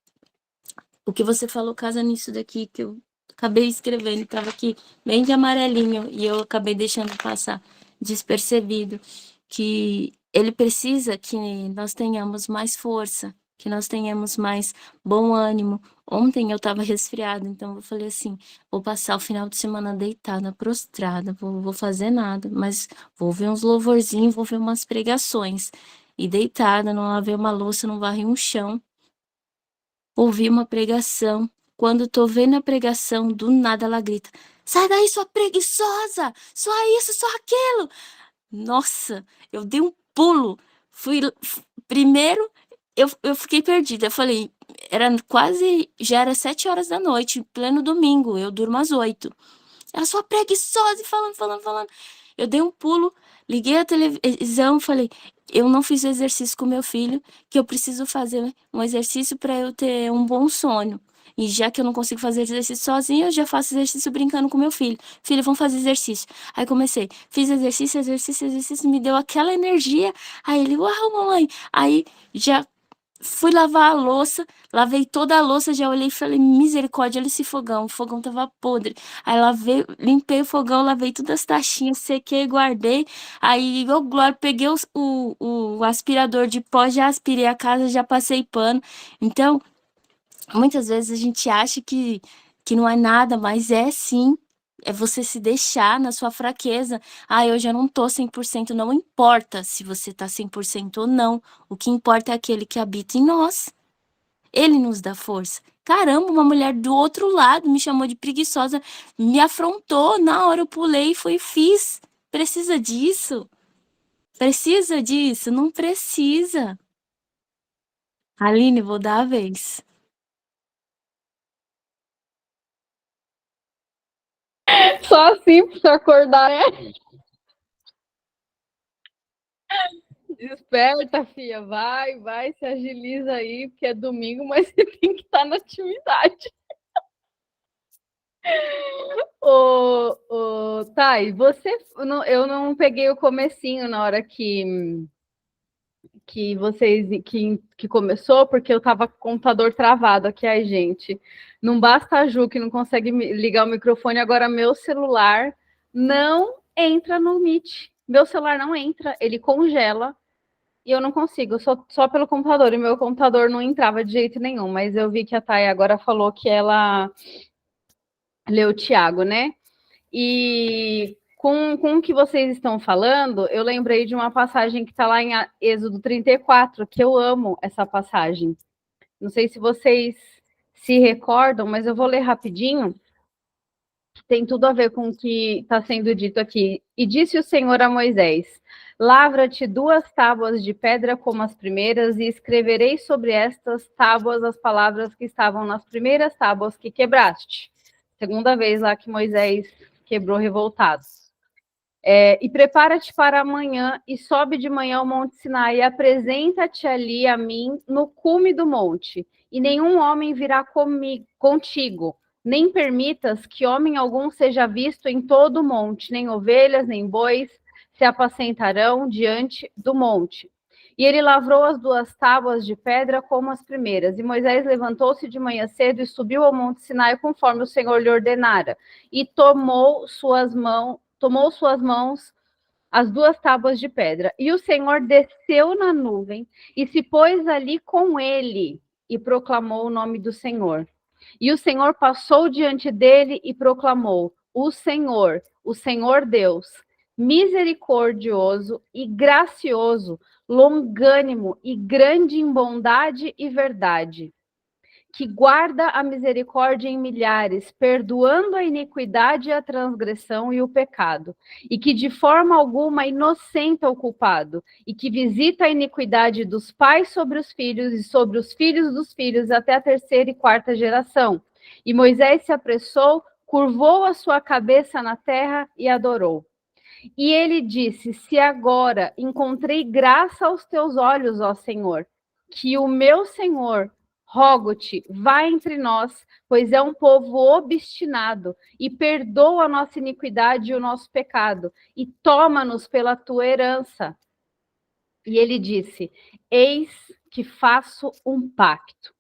o que você falou casa nisso daqui, que eu acabei escrevendo, estava aqui bem de amarelinho, e eu acabei deixando passar despercebido, que ele precisa que nós tenhamos mais força, que nós tenhamos mais bom ânimo. Ontem eu estava resfriada, então eu falei assim, vou passar o final de semana deitada, prostrada, vou fazer nada, mas vou ver uns louvorzinhos, vou ver umas pregações. E deitada, não lavei uma louça, não varri um chão. Ouvi uma pregação. Quando tô vendo a pregação, do nada ela grita: sai daí, sua preguiçosa! Só isso, só aquilo! Nossa, eu dei um pulo. Primeiro, eu fiquei perdida. Eu falei, já era 7 horas da noite, pleno domingo. Eu durmo às 8. Ela só preguiçosa e falando. Eu dei um pulo, liguei a televisão, falei, eu não fiz o exercício com meu filho, que eu preciso fazer um exercício para eu ter um bom sono. E já que eu não consigo fazer exercício sozinha, eu já faço exercício brincando com meu filho. Filho, vamos fazer exercício. Aí comecei, fiz exercício, me deu aquela energia. Aí ele, uau, mamãe. Aí já fui lavar a louça, lavei toda a louça, já olhei e falei, misericórdia, olha esse fogão, o fogão tava podre. Aí lavei, limpei o fogão, lavei todas as taxinhas, sequei, guardei. Aí, eu, Glória, peguei o aspirador de pó, já aspirei a casa, já passei pano. Então, muitas vezes a gente acha que não é nada, mas é sim. É você se deixar na sua fraqueza. Ah, eu já não tô 100%, não importa se você tá 100% ou não. O que importa é aquele que habita em nós. Ele nos dá força. Caramba, uma mulher do outro lado me chamou de preguiçosa, me afrontou. Na hora eu pulei e fui e fiz. Precisa disso? Precisa disso? Não precisa. Aline, vou dar a vez. Só assim pra você acordar, né? Desperta, filha, vai, se agiliza aí, porque é domingo, mas você tem que estar na atividade. Thay, eu não peguei o comecinho na hora que começou, porque eu tava com o computador travado aqui, ai, gente. Não basta a Ju que não consegue ligar o microfone, agora meu celular não entra no Meet. Meu celular não entra, ele congela e eu não consigo, só pelo computador. E meu computador não entrava de jeito nenhum, mas eu vi que a Thay agora falou que ela leu o Tiago, né? E com o que vocês estão falando, eu lembrei de uma passagem que está lá em Êxodo 34, que eu amo essa passagem. Não sei se vocês se recordam, mas eu vou ler rapidinho, que tem tudo a ver com o que está sendo dito aqui. E disse o Senhor a Moisés: lavra-te 2 tábuas de pedra como as primeiras, e escreverei sobre estas tábuas as palavras que estavam nas primeiras tábuas que quebraste. Segunda vez lá que Moisés quebrou revoltado. E prepara-te para amanhã e sobe de manhã ao Monte Sinai e apresenta-te ali a mim no cume do monte. E nenhum homem virá contigo, nem permitas que homem algum seja visto em todo o monte, nem ovelhas, nem bois se apacentarão diante do monte. E ele lavrou as 2 tábuas de pedra como as primeiras. E Moisés levantou-se de manhã cedo e subiu ao Monte Sinai conforme o Senhor lhe ordenara. E tomou suas mãos as 2 tábuas de pedra. E o Senhor desceu na nuvem e se pôs ali com ele e proclamou o nome do Senhor. E o Senhor passou diante dele e proclamou: o Senhor Deus, misericordioso e gracioso, longânimo e grande em bondade e verdade, que guarda a misericórdia em milhares, perdoando a iniquidade e a transgressão e o pecado, e que de forma alguma inocenta o culpado, e que visita a iniquidade dos pais sobre os filhos e sobre os filhos dos filhos até a 3ª e 4ª geração. E Moisés se apressou, curvou a sua cabeça na terra e adorou. E ele disse: se agora encontrei graça aos teus olhos, ó Senhor, que o meu Senhor, rogo-te, vá entre nós, pois é um povo obstinado, e perdoa a nossa iniquidade e o nosso pecado, e toma-nos pela tua herança. E ele disse: eis que faço um pacto.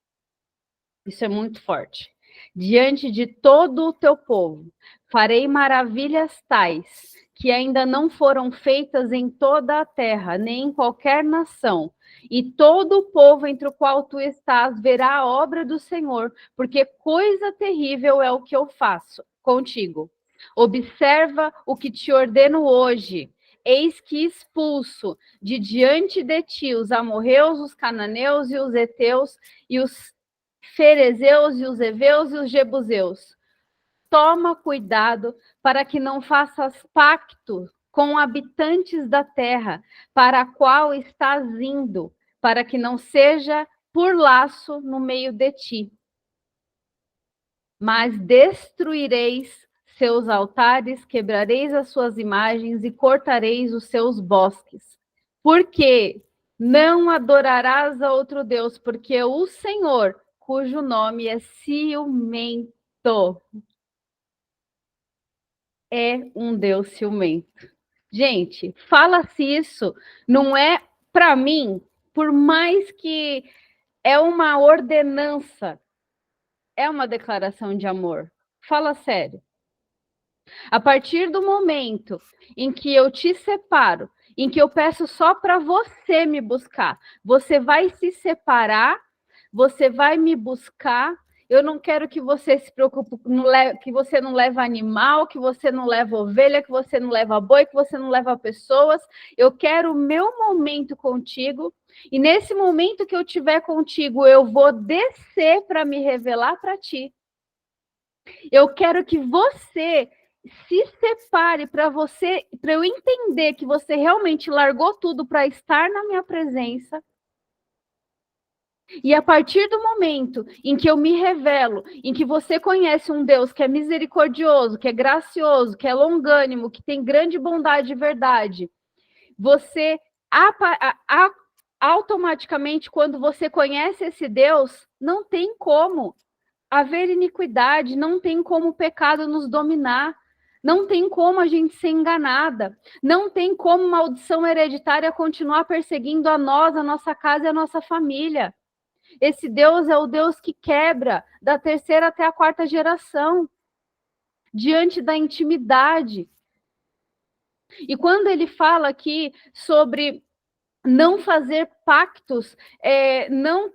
Isso é muito forte. Diante de todo o teu povo, farei maravilhas tais que ainda não foram feitas em toda a terra, nem em qualquer nação. E todo o povo entre o qual tu estás verá a obra do Senhor, porque coisa terrível é o que eu faço contigo. Observa o que te ordeno hoje. Eis que expulso de diante de ti os amorreus, os cananeus e os heteus e os ferezeus e os heveus e os jebuseus. Toma cuidado para que não faças pacto com habitantes da terra, para a qual estás indo, para que não seja por laço no meio de ti. Mas destruireis seus altares, quebrareis as suas imagens e cortareis os seus bosques. Porque não adorarás a outro Deus, porque o Senhor, cujo nome é ciumento, é um Deus ciumento. Gente, fala-se isso, não é para mim, por mais que é uma ordenança, é uma declaração de amor. Fala sério. A partir do momento em que eu te separo, em que eu peço só para você me buscar, você vai se separar, você vai me buscar. Eu não quero que você se preocupe, que você não leva animal, que você não leva ovelha, que você não leva boi, que você não leva pessoas. Eu quero o meu momento contigo. E nesse momento que eu tiver contigo, eu vou descer para me revelar para ti. Eu quero que você se separe para eu entender que você realmente largou tudo para estar na minha presença. E a partir do momento em que eu me revelo, em que você conhece um Deus que é misericordioso, que é gracioso, que é longânimo, que tem grande bondade e verdade, você automaticamente, quando você conhece esse Deus, não tem como haver iniquidade, não tem como o pecado nos dominar, não tem como a gente ser enganada, não tem como maldição hereditária continuar perseguindo a nós, a nossa casa e a nossa família. Esse Deus é o Deus que quebra da 3ª até a 4ª geração, diante da intimidade. E quando ele fala aqui sobre não fazer pactos, não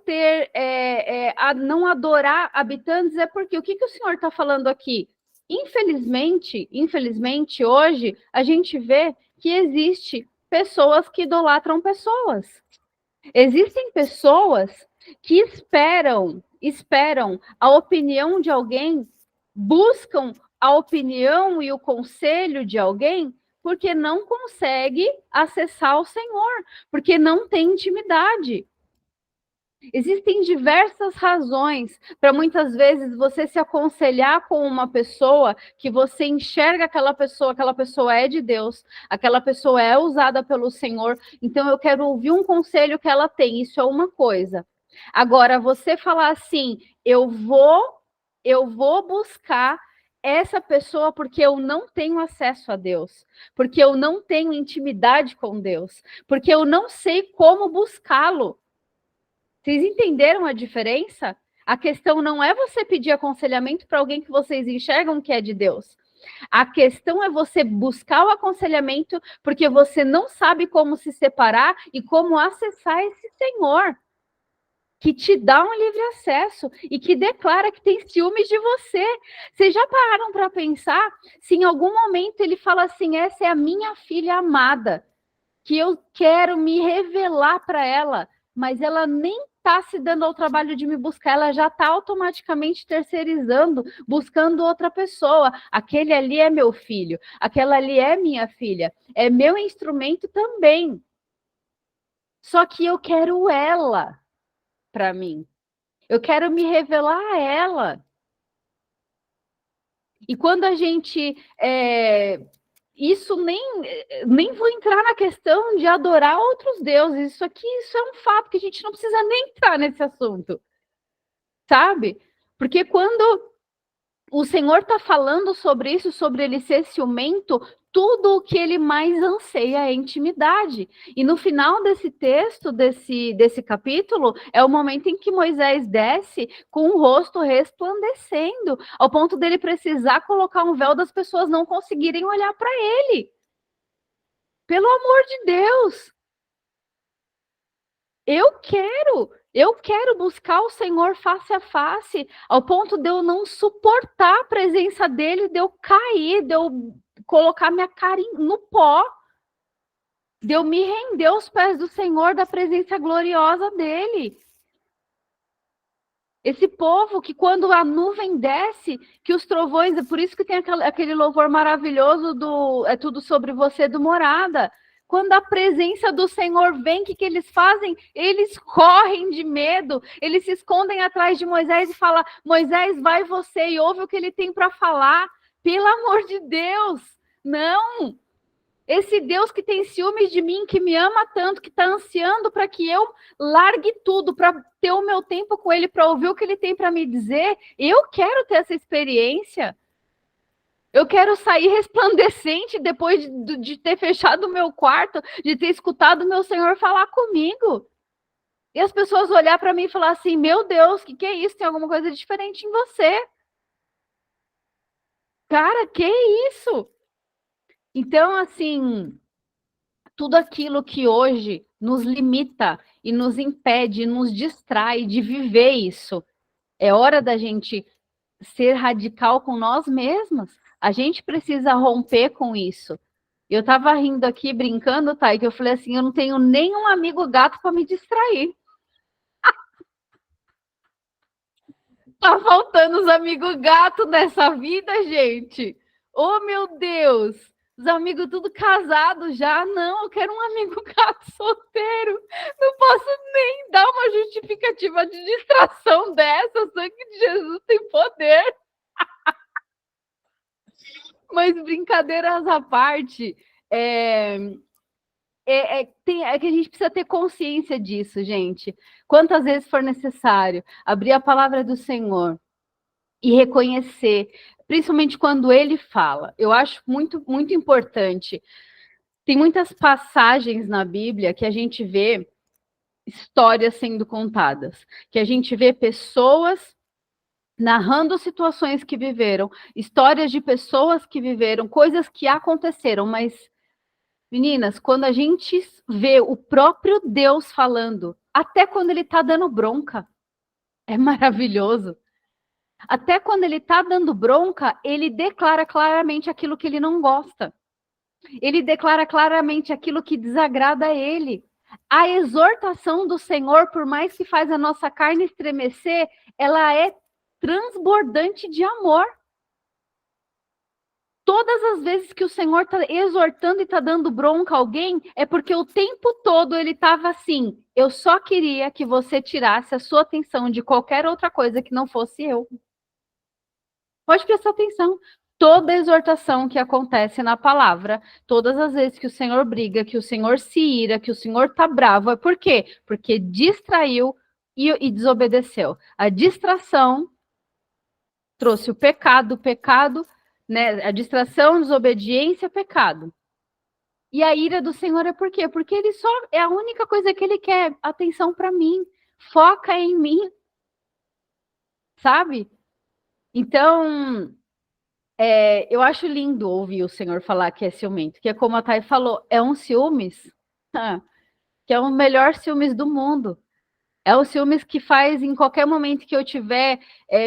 adorar habitantes, é porque o que o Senhor está falando aqui? Infelizmente, hoje a gente vê que existe pessoas que idolatram pessoas. Existem pessoas que esperam a opinião de alguém, buscam a opinião e o conselho de alguém, porque não consegue acessar o Senhor, porque não tem intimidade. Existem diversas razões para muitas vezes você se aconselhar com uma pessoa que você enxerga aquela pessoa é de Deus, aquela pessoa é usada pelo Senhor, então eu quero ouvir um conselho que ela tem, isso é uma coisa. Agora, você falar assim, eu vou buscar essa pessoa porque eu não tenho acesso a Deus, porque eu não tenho intimidade com Deus, porque eu não sei como buscá-lo. Vocês entenderam a diferença? A questão não é você pedir aconselhamento para alguém que vocês enxergam que é de Deus. A questão é você buscar o aconselhamento, porque você não sabe como se separar e como acessar esse Senhor, que te dá um livre acesso e que declara que tem ciúmes de você. Vocês já pararam para pensar se em algum momento ele fala assim, essa é a minha filha amada, que eu quero me revelar para ela, mas ela nem está se dando ao trabalho de me buscar, ela já está automaticamente terceirizando, buscando outra pessoa. Aquele ali é meu filho, aquela ali é minha filha, é meu instrumento também. Só que eu quero ela para mim. Eu quero me revelar a ela. E quando a gente... isso nem vou entrar na questão de adorar outros deuses. Isso é um fato que a gente não precisa nem entrar nesse assunto. Sabe? Porque quando o Senhor está falando sobre isso, sobre ele ser ciumento, tudo o que ele mais anseia é intimidade. E no final desse texto, desse capítulo, é o momento em que Moisés desce com o rosto resplandecendo, ao ponto dele precisar colocar um véu das pessoas não conseguirem olhar para ele. Pelo amor de Deus! Eu quero buscar o Senhor face a face, ao ponto de eu não suportar a presença dele, de eu cair, de eu colocar minha cara no pó, de eu me render aos pés do Senhor, da presença gloriosa dele. Esse povo que quando a nuvem desce, que os trovões, é por isso que tem aquele louvor maravilhoso do É Tudo Sobre Você, do Morada. Quando a presença do Senhor vem, o que eles fazem? Eles correm de medo, eles se escondem atrás de Moisés e falam, Moisés, vai você e ouve o que ele tem para falar. Pelo amor de Deus, não! Esse Deus que tem ciúmes de mim, que me ama tanto, que está ansiando para que eu largue tudo, para ter o meu tempo com ele, para ouvir o que ele tem para me dizer, eu quero ter essa experiência. Eu quero sair resplandecente depois de ter fechado o meu quarto, de ter escutado o meu Senhor falar comigo. E as pessoas olhar para mim e falar assim, meu Deus, o que é isso? Tem alguma coisa diferente em você. Cara, que isso? Então, assim, tudo aquilo que hoje nos limita e nos impede, nos distrai de viver isso, é hora da gente ser radical com nós mesmos. A gente precisa romper com isso. Eu estava rindo aqui, brincando, Thay, que eu falei assim, eu não tenho nenhum amigo gato para me distrair. Tá faltando os amigos gato nessa vida, gente. Oh, meu Deus. Os amigos tudo casados já. Não, eu quero um amigo gato solteiro. Não posso nem dar uma justificativa de distração dessa. O sangue de Jesus tem poder. Mas brincadeiras à parte, que a gente precisa ter consciência disso, gente. Quantas vezes for necessário abrir a palavra do Senhor e reconhecer, principalmente quando ele fala. Eu acho muito, muito importante. Tem muitas passagens na Bíblia que a gente vê histórias sendo contadas, que a gente vê pessoas narrando situações que viveram, histórias de pessoas que viveram, coisas que aconteceram, mas, meninas, quando a gente vê o próprio Deus falando, até quando ele está dando bronca, é maravilhoso. Até quando ele está dando bronca, ele declara claramente aquilo que ele não gosta. Ele declara claramente aquilo que desagrada a ele. A exortação do Senhor, por mais que faz a nossa carne estremecer, ela é transbordante de amor. Todas as vezes que o Senhor está exortando e está dando bronca a alguém, é porque o tempo todo ele estava assim, eu só queria que você tirasse a sua atenção de qualquer outra coisa que não fosse eu. Pode prestar atenção. Toda exortação que acontece na palavra, todas as vezes que o Senhor briga, que o Senhor se ira, que o Senhor está bravo, é por quê? Porque distraiu e desobedeceu. A distração trouxe o pecado, né? A distração, desobediência, pecado. E a ira do Senhor é por quê? Porque ele só é a única coisa que ele quer, atenção para mim, foca em mim, sabe? Então, eu acho lindo ouvir o Senhor falar que é ciumento, que é como a Thay falou, é um ciúmes, que é o melhor ciúmes do mundo. É o ciúmes que faz em qualquer momento que eu tiver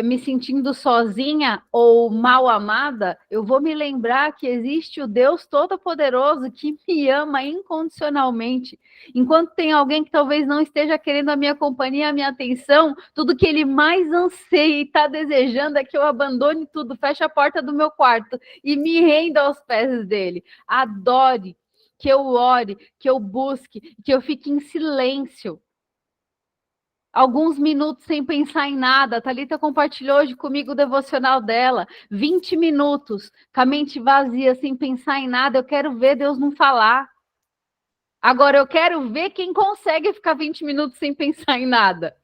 me sentindo sozinha ou mal amada, eu vou me lembrar que existe o Deus Todo-Poderoso que me ama incondicionalmente. Enquanto tem alguém que talvez não esteja querendo a minha companhia, a minha atenção, tudo que ele mais anseia e está desejando é que eu abandone tudo, feche a porta do meu quarto e me renda aos pés dele. Adore, que eu ore, que eu busque, que eu fique em silêncio. Alguns minutos sem pensar em nada. A Thalita compartilhou hoje comigo o devocional dela. 20 minutos com a mente vazia, sem pensar em nada. Eu quero ver Deus não falar. Agora, eu quero ver quem consegue ficar 20 minutos sem pensar em nada.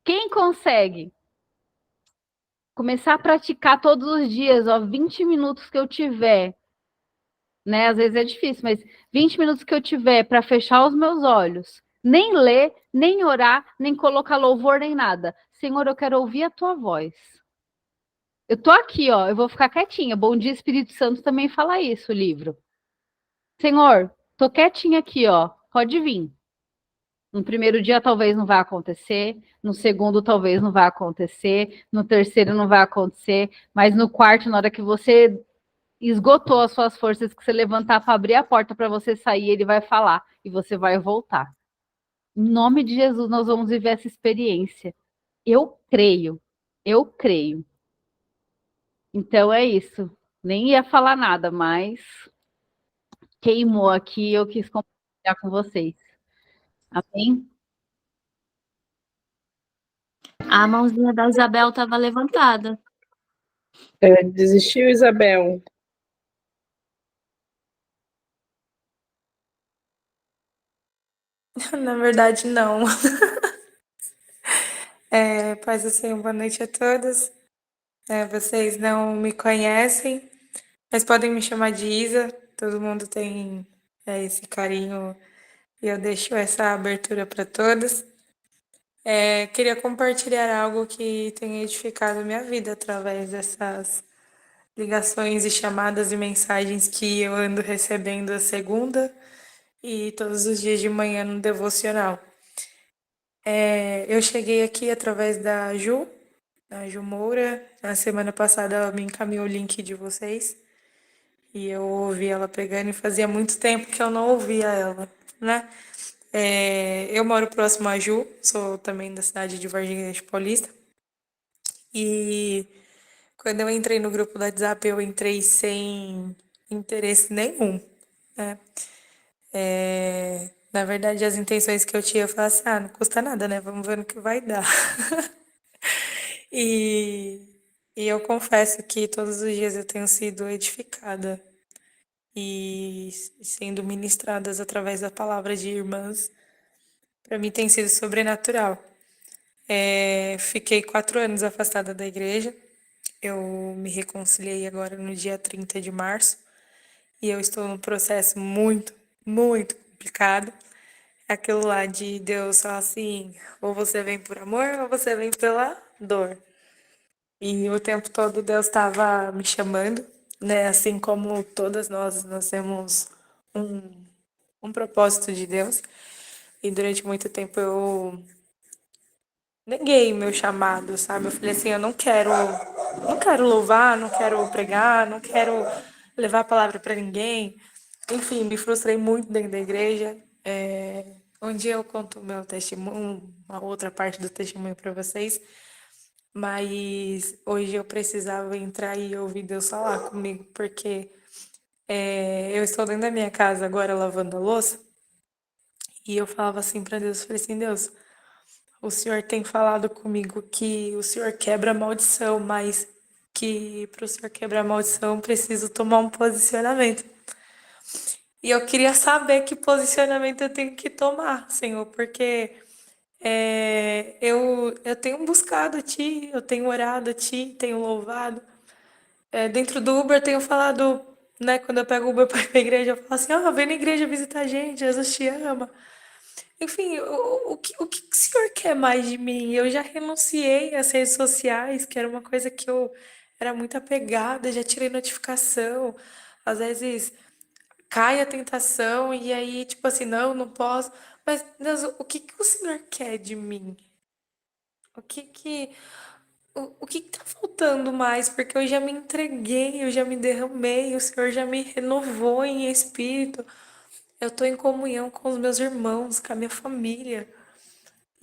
Quem consegue? Começar a praticar todos os dias, 20 minutos que eu tiver. Né? Às vezes é difícil, mas 20 minutos que eu tiver para fechar os meus olhos, nem ler, nem orar, nem colocar louvor, nem nada. Senhor, eu quero ouvir a tua voz. Eu tô aqui, eu vou ficar quietinha. Bom Dia, Espírito Santo também fala isso, o livro. Senhor, tô quietinha aqui, pode vir. No primeiro dia talvez não vai acontecer, no segundo talvez não vai acontecer, no terceiro não vai acontecer, mas no quarto, na hora que você esgotou as suas forças, que você levantar para abrir a porta para você sair, ele vai falar e você vai voltar. Em nome de Jesus, nós vamos viver essa experiência. Eu creio. Eu creio. Então é isso. Nem ia falar nada, mas queimou aqui e eu quis compartilhar com vocês. Amém? A mãozinha da Isabel estava levantada. Desistiu, Isabel? Na verdade, não. Paz do Senhor, boa noite a todos. Vocês não me conhecem, mas podem me chamar de Isa. Todo mundo tem esse carinho e eu deixo essa abertura para todos. Queria compartilhar algo que tem edificado a minha vida através dessas ligações e chamadas e mensagens que eu ando recebendo a segunda e todos os dias de manhã no devocional. Eu cheguei aqui através da Ju, a Ju Moura. Na semana passada ela me encaminhou o link de vocês e eu ouvi ela pregando e fazia muito tempo que eu não ouvia ela, né? Eu moro próximo a Ju, sou também da cidade de Varginha Paulista e quando eu entrei no grupo do WhatsApp eu entrei sem interesse nenhum, né? Na verdade, as intenções que eu tinha, eu falei assim, não custa nada, né? Vamos ver no que vai dar. E, e eu confesso que todos os dias eu tenho sido edificada e sendo ministradas através da palavra de irmãs. Para mim tem sido sobrenatural. Fiquei 4 anos afastada da igreja. Eu me reconciliei agora no dia 30 de março e eu estou num processo muito, muito complicado. Aquilo lá de Deus falar assim, ou você vem por amor ou você vem pela dor. E o tempo todo Deus estava me chamando, né? Assim como todas nós temos um propósito de Deus. E durante muito tempo eu neguei meu chamado, sabe? Eu falei assim, eu não quero louvar, não quero pregar, não quero levar a palavra para ninguém. Enfim, me frustrei muito dentro da igreja. Um dia eu conto o meu testemunho, uma outra parte do testemunho para vocês. Mas hoje eu precisava entrar e ouvir Deus falar comigo, porque eu estou dentro da minha casa agora lavando a louça, e eu falava assim para Deus, falei assim, Deus, o Senhor tem falado comigo que o Senhor quebra a maldição, mas que para o Senhor quebrar a maldição eu preciso tomar um posicionamento. E eu queria saber que posicionamento eu tenho que tomar, Senhor, porque eu tenho buscado a Ti, eu tenho orado a Ti, tenho louvado. Dentro do Uber, eu tenho falado, né, quando eu pego o Uber para ir pra igreja, eu falo assim, vem na igreja visitar a gente, Jesus te ama. Enfim, o que o Senhor quer mais de mim? Eu já renunciei às redes sociais, que era uma coisa que eu era muito apegada, já tirei notificação. Às vezes cai a tentação e aí, tipo assim, não, não posso. Mas, Deus, o que que o Senhor quer de mim? O que que, o que que tá faltando mais? Porque eu já me entreguei, eu já me derramei, o Senhor já me renovou em espírito. Eu tô em comunhão com os meus irmãos, com a minha família.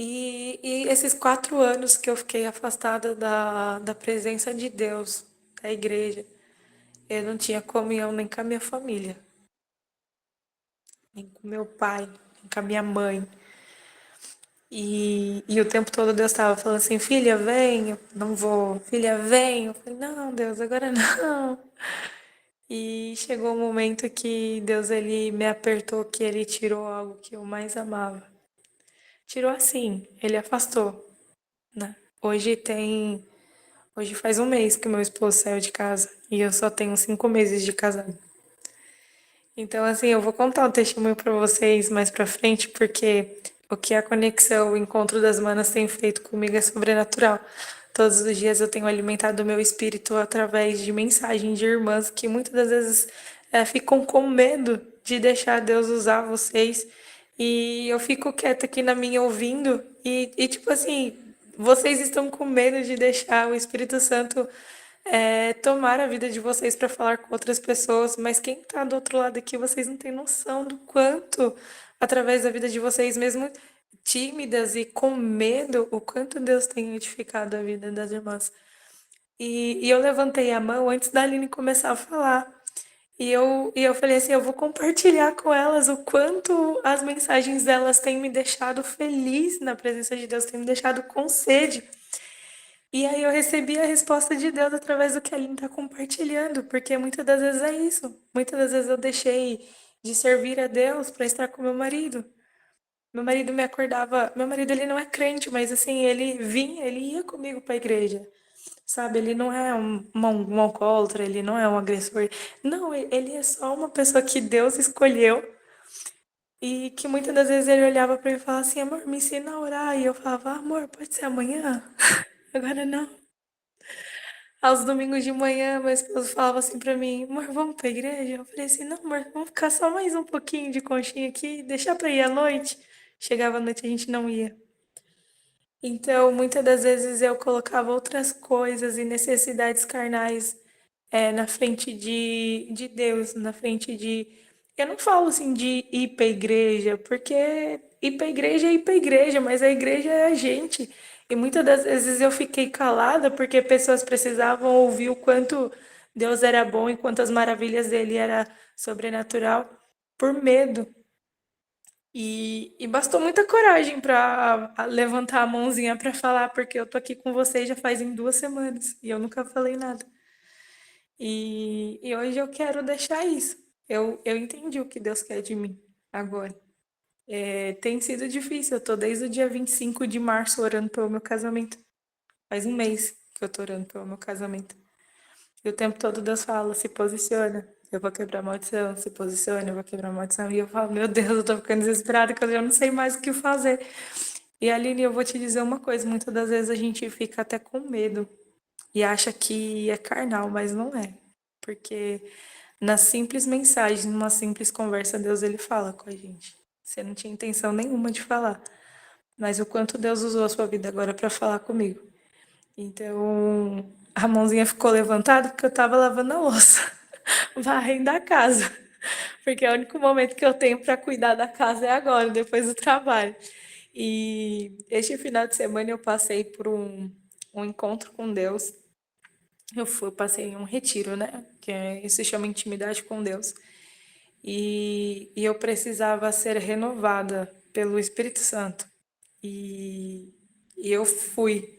E esses 4 anos que eu fiquei afastada da presença de Deus, da igreja, eu não tinha comunhão nem com a minha família, nem com meu pai, nem com a minha mãe. E o tempo todo Deus estava falando assim, filha, vem, eu não vou, filha, vem. Eu falei, não, Deus, agora não. E chegou um momento que Deus ele me apertou, que ele tirou algo que eu mais amava. Tirou assim, ele afastou, né? Hoje faz um mês que meu esposo saiu de casa e eu só tenho 5 meses de casado. Então, assim, eu vou contar um testemunho para vocês mais pra frente, porque o que a conexão, o encontro das manas tem feito comigo é sobrenatural. Todos os dias eu tenho alimentado o meu espírito através de mensagens de irmãs que muitas das vezes ficam com medo de deixar Deus usar vocês. E eu fico quieta aqui na minha ouvindo, tipo assim, vocês estão com medo de deixar o Espírito Santo tomar a vida de vocês para falar com outras pessoas, mas quem está do outro lado aqui, vocês não têm noção do quanto, através da vida de vocês, mesmo tímidas e com medo, o quanto Deus tem edificado a vida das irmãs. E eu levantei a mão antes da Aline começar a falar. E eu falei assim, eu vou compartilhar com elas o quanto as mensagens delas têm me deixado feliz na presença de Deus, têm me deixado com sede. E aí eu recebi a resposta de Deus através do que a Aline está compartilhando, porque muitas das vezes é isso. Muitas das vezes eu deixei de servir a Deus para estar com meu marido. Meu marido me acordava. Meu marido ele não é crente, mas assim, ele vinha, ele ia comigo para a igreja. Sabe, ele não é um alcoólatra, ele não é um agressor. Não, ele é só uma pessoa que Deus escolheu e que muitas das vezes ele olhava para mim e falava assim: amor, me ensina a orar. E eu falava: amor, pode ser amanhã? Agora não. Aos domingos de manhã, meu esposo falava assim pra mim: amor, vamos pra igreja? Eu falei assim: não, amor, vamos ficar só mais um pouquinho de conchinha aqui, deixar pra ir à noite. Chegava à noite, a gente não ia. Então, muitas das vezes eu colocava outras coisas e necessidades carnais na frente de Deus, na frente de. Eu não falo assim de ir para a igreja, porque ir para a igreja é ir para a igreja, mas a igreja é a gente. E muitas das vezes eu fiquei calada porque pessoas precisavam ouvir o quanto Deus era bom e quantas maravilhas dele era sobrenatural por medo. E bastou muita coragem para levantar a mãozinha para falar, porque eu tô aqui com vocês já fazem 2 semanas e eu nunca falei nada. E hoje eu quero deixar isso. Eu entendi o que Deus quer de mim agora. Tem sido difícil, eu tô desde o dia 25 de março orando pelo meu casamento. Faz um mês que eu tô orando pelo meu casamento. E o tempo todo Deus fala, se posiciona. Eu vou quebrar a maldição, se posiciona, eu vou quebrar a maldição. E eu falo, meu Deus, eu tô ficando desesperada, que eu já não sei mais o que fazer. E Aline, eu vou te dizer uma coisa, muitas das vezes a gente fica até com medo e acha que é carnal, mas não é. Porque nas simples mensagens, numa simples conversa, Deus ele fala com a gente. Você não tinha intenção nenhuma de falar, mas o quanto Deus usou a sua vida agora para falar comigo. Então, a mãozinha ficou levantada porque eu tava lavando a louça, varrendo a casa. Porque é o único momento que eu tenho para cuidar da casa é agora, depois do trabalho. E este final de semana eu passei por um encontro com Deus. Passei em um retiro, né? Isso se chama intimidade com Deus. E eu precisava ser renovada pelo Espírito Santo. E eu fui.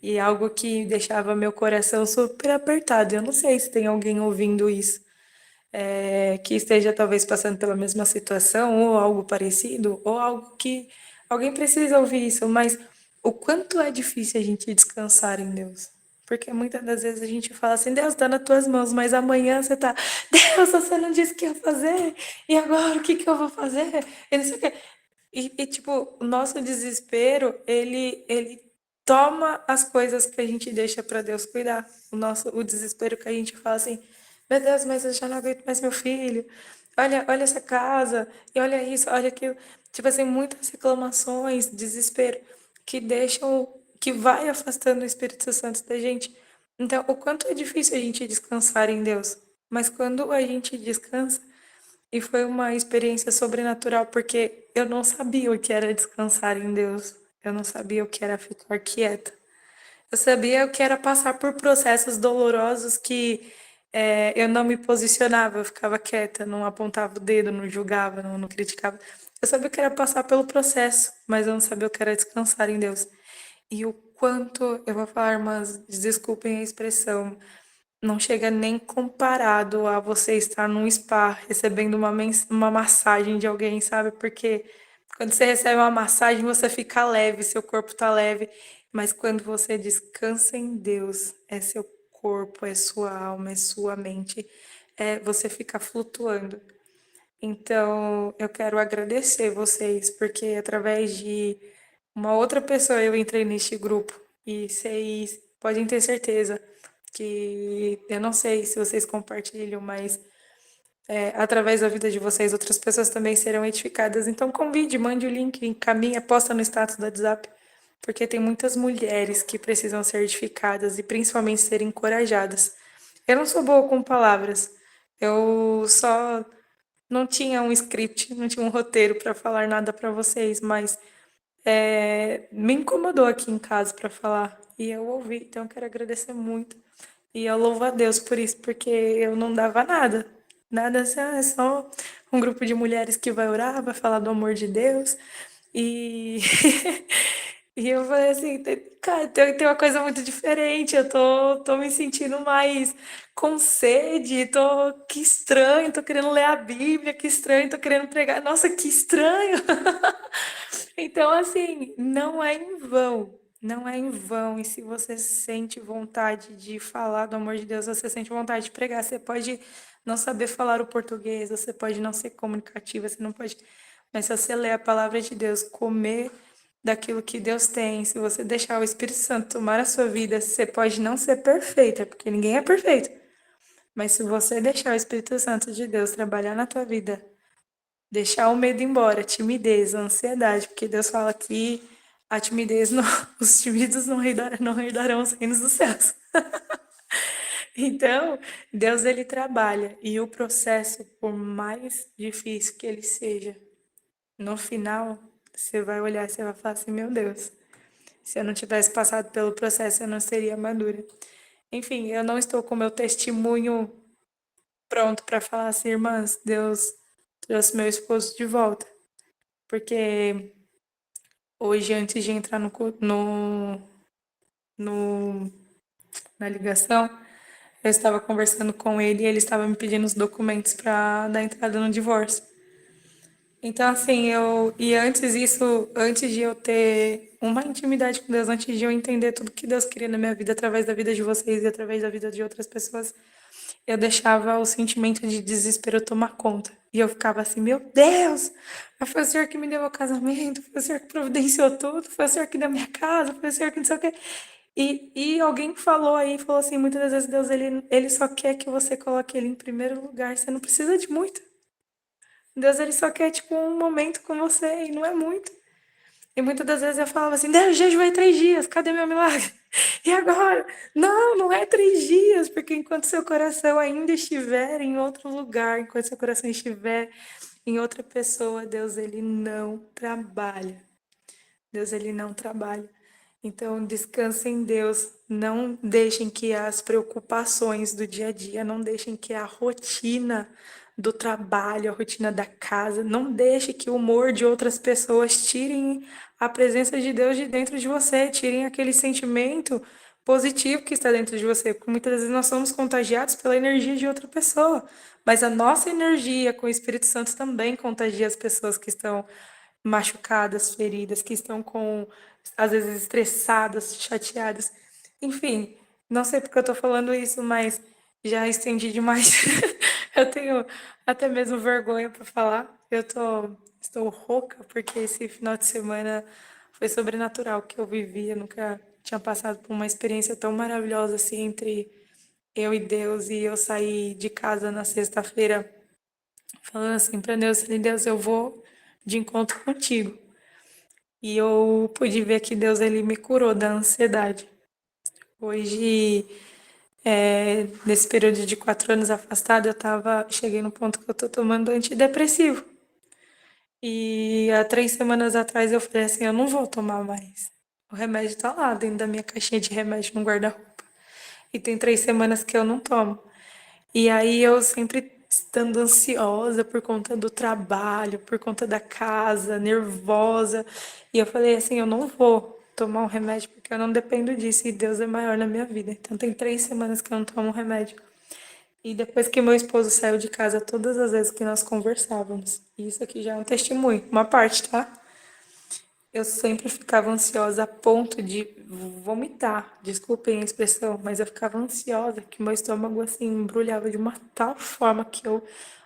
E algo que deixava meu coração super apertado. Eu não sei se tem alguém ouvindo isso, que esteja talvez passando pela mesma situação, ou algo parecido, ou algo que alguém precisa ouvir isso, mas o quanto é difícil a gente descansar em Deus. Porque muitas das vezes a gente fala assim, Deus, está nas tuas mãos, mas amanhã você tá, Deus, você não disse o que ia fazer, e agora o que que eu vou fazer? E não sei o quê. Tipo, o nosso desespero, ele toma as coisas que a gente deixa para Deus cuidar. O desespero que a gente fala assim, meu Deus, mas eu já não aguento mais meu filho. Olha essa casa, e olha isso, olha aquilo. Tipo assim, muitas reclamações, desespero, que deixam, que vai afastando o Espírito Santo da gente. Então, o quanto é difícil a gente descansar em Deus. Mas quando a gente descansa, e foi uma experiência sobrenatural, porque eu não sabia o que era descansar em Deus. Eu não sabia o que era ficar quieta. Eu sabia o que era passar por processos dolorosos que eu não me posicionava, eu ficava quieta, não apontava o dedo, não julgava, não criticava. Eu sabia o que era passar pelo processo, mas eu não sabia o que era descansar em Deus. E o quanto, eu vou falar, mas desculpem a expressão, não chega nem comparado a você estar num spa recebendo uma massagem de alguém, sabe? Porque quando você recebe uma massagem, você fica leve, seu corpo tá leve. Mas quando você descansa em Deus, é seu corpo, é sua alma, é sua mente, você fica flutuando. Então, eu quero agradecer vocês, porque através de uma outra pessoa eu entrei neste grupo. E vocês podem ter certeza que eu não sei se vocês compartilham, mas através da vida de vocês, outras pessoas também serão edificadas. Então, convide, mande o link, encaminha, posta no status do WhatsApp, porque tem muitas mulheres que precisam ser edificadas e principalmente ser encorajadas. Eu não sou boa com palavras, eu só não tinha um script, não tinha um roteiro para falar nada para vocês, mas me incomodou aqui em casa para falar e eu ouvi, então eu quero agradecer muito. E eu louvo a Deus por isso, porque eu não dava nada. Nada assim, é só um grupo de mulheres que vai orar, vai falar do amor de Deus. E, e eu falei assim, cara, tem uma coisa muito diferente. Eu tô me sentindo mais com sede, que estranho, tô querendo ler a Bíblia, que estranho, tô querendo pregar. Nossa, que estranho! Então, assim, não é em vão. Não é em vão. E se você sente vontade de falar do amor de Deus, você sente vontade de pregar. Você pode não saber falar o português, você pode não ser comunicativa, você não pode. Mas se você ler a palavra de Deus, comer daquilo que Deus tem, se você deixar o Espírito Santo tomar a sua vida, você pode não ser perfeita, porque ninguém é perfeito. Mas se você deixar o Espírito Santo de Deus trabalhar na tua vida, deixar o medo embora, a timidez, a ansiedade, porque Deus fala que a timidez, não, os tímidos não herdarão os reinos dos céus. Então, Deus ele trabalha e o processo, por mais difícil que ele seja, no final, você vai olhar e você vai falar assim, meu Deus, se eu não tivesse passado pelo processo, eu não seria madura. Enfim, eu não estou com meu testemunho pronto para falar assim, irmãs, Deus trouxe meu esposo de volta. Porque hoje, antes de entrar no, na ligação, eu estava conversando com ele e ele estava me pedindo os documentos para dar entrada no divórcio. Então, assim, antes de eu ter uma intimidade com Deus, antes de eu entender tudo que Deus queria na minha vida, através da vida de vocês e através da vida de outras pessoas, eu deixava o sentimento de desespero tomar conta. E eu ficava assim, meu Deus, mas foi o Senhor que me deu o casamento, foi o Senhor que providenciou tudo, foi o Senhor que deu minha casa, foi o Senhor que não sei o quê. E alguém falou assim, muitas das vezes Deus, ele só quer que você coloque ele em primeiro lugar, você não precisa de muito. Deus, ele só quer, tipo, um momento com você, e não é muito. E muitas das vezes eu falava assim, Deus, jejuei 3 dias, cadê meu milagre? E agora? Não, não é 3 dias, porque enquanto seu coração ainda estiver em outro lugar, enquanto seu coração estiver em outra pessoa, Deus, ele não trabalha. Deus, ele não trabalha. Então, descansem em Deus. Não deixem que as preocupações do dia a dia, não deixem que a rotina do trabalho, a rotina da casa, não deixe que o humor de outras pessoas tirem a presença de Deus de dentro de você, tirem aquele sentimento positivo que está dentro de você, porque muitas vezes nós somos contagiados pela energia de outra pessoa, mas a nossa energia com o Espírito Santo também contagia as pessoas que estão machucadas, feridas, que estão às vezes, estressadas, chateadas. Enfim, não sei porque eu tô falando isso, mas já estendi demais. Eu tenho até mesmo vergonha para falar. Estou rouca porque esse final de semana foi sobrenatural que eu vivi. Eu nunca tinha passado por uma experiência tão maravilhosa assim entre eu e Deus, e eu saí de casa na sexta-feira falando assim para Deus, falei, Deus, eu vou de encontro contigo. E eu pude ver que Deus ele me curou da ansiedade. Hoje, nesse período de 4 anos afastada, cheguei no ponto que eu tô tomando antidepressivo. E há 3 semanas atrás eu falei assim, eu não vou tomar mais. O remédio tá lá dentro da minha caixinha de remédio no guarda-roupa. E tem 3 semanas que eu não tomo. E aí eu sempre estando ansiosa por conta do trabalho, por conta da casa, nervosa. E eu falei assim, eu não vou tomar um remédio porque eu não dependo disso e Deus é maior na minha vida. Então tem 3 semanas que eu não tomo remédio. E depois que meu esposo saiu de casa, todas as vezes que nós conversávamos, e isso aqui já é um testemunho, uma parte, tá? Eu sempre ficava ansiosa a ponto de vomitar. Desculpem a expressão, mas eu ficava ansiosa que meu estômago assim embrulhava de uma tal forma que eu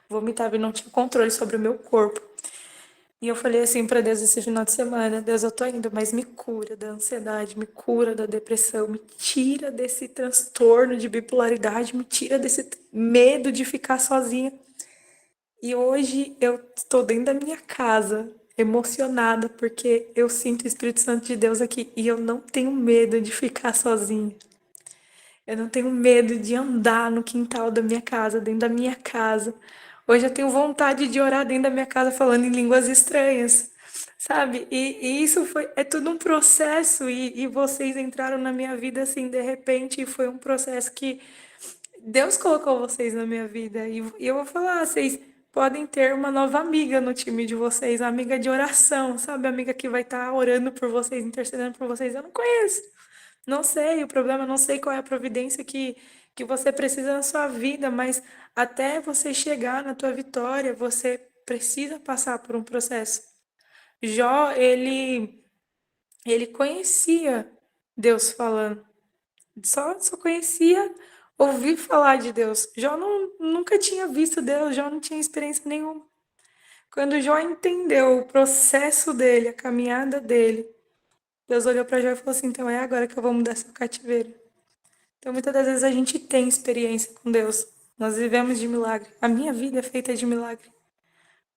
vomitava e não tinha controle sobre o meu corpo. E eu falei assim para Deus esse final de semana, Deus, eu tô indo, mas me cura da ansiedade, me cura da depressão, me tira desse transtorno de bipolaridade, me tira desse medo de ficar sozinha. E hoje eu estou dentro da minha casa, emocionada, porque eu sinto o Espírito Santo de Deus aqui e eu não tenho medo de ficar sozinha. Eu não tenho medo de andar no quintal da minha casa, dentro da minha casa. Hoje eu tenho vontade de orar dentro da minha casa falando em línguas estranhas, sabe? E isso é tudo um processo e vocês entraram na minha vida assim de repente e foi um processo que Deus colocou vocês na minha vida e eu vou falar, vocês podem ter uma nova amiga no time de vocês, uma amiga de oração, sabe? Amiga que vai estar orando por vocês, intercedendo por vocês. Eu não conheço, não sei o problema, não sei qual é a providência que você precisa na sua vida, mas até você chegar na tua vitória, você precisa passar por um processo. Jó, ele conhecia Deus falando. Só conhecia ouvir falar de Deus. Jó nunca tinha visto Deus, Jó não tinha experiência nenhuma. Quando Jó entendeu o processo dele, a caminhada dele, Deus olhou para Jó e falou assim: então é agora que eu vou mudar seu cativeiro. Então muitas das vezes a gente tem experiência com Deus. Nós vivemos de milagre. A minha vida é feita de milagre.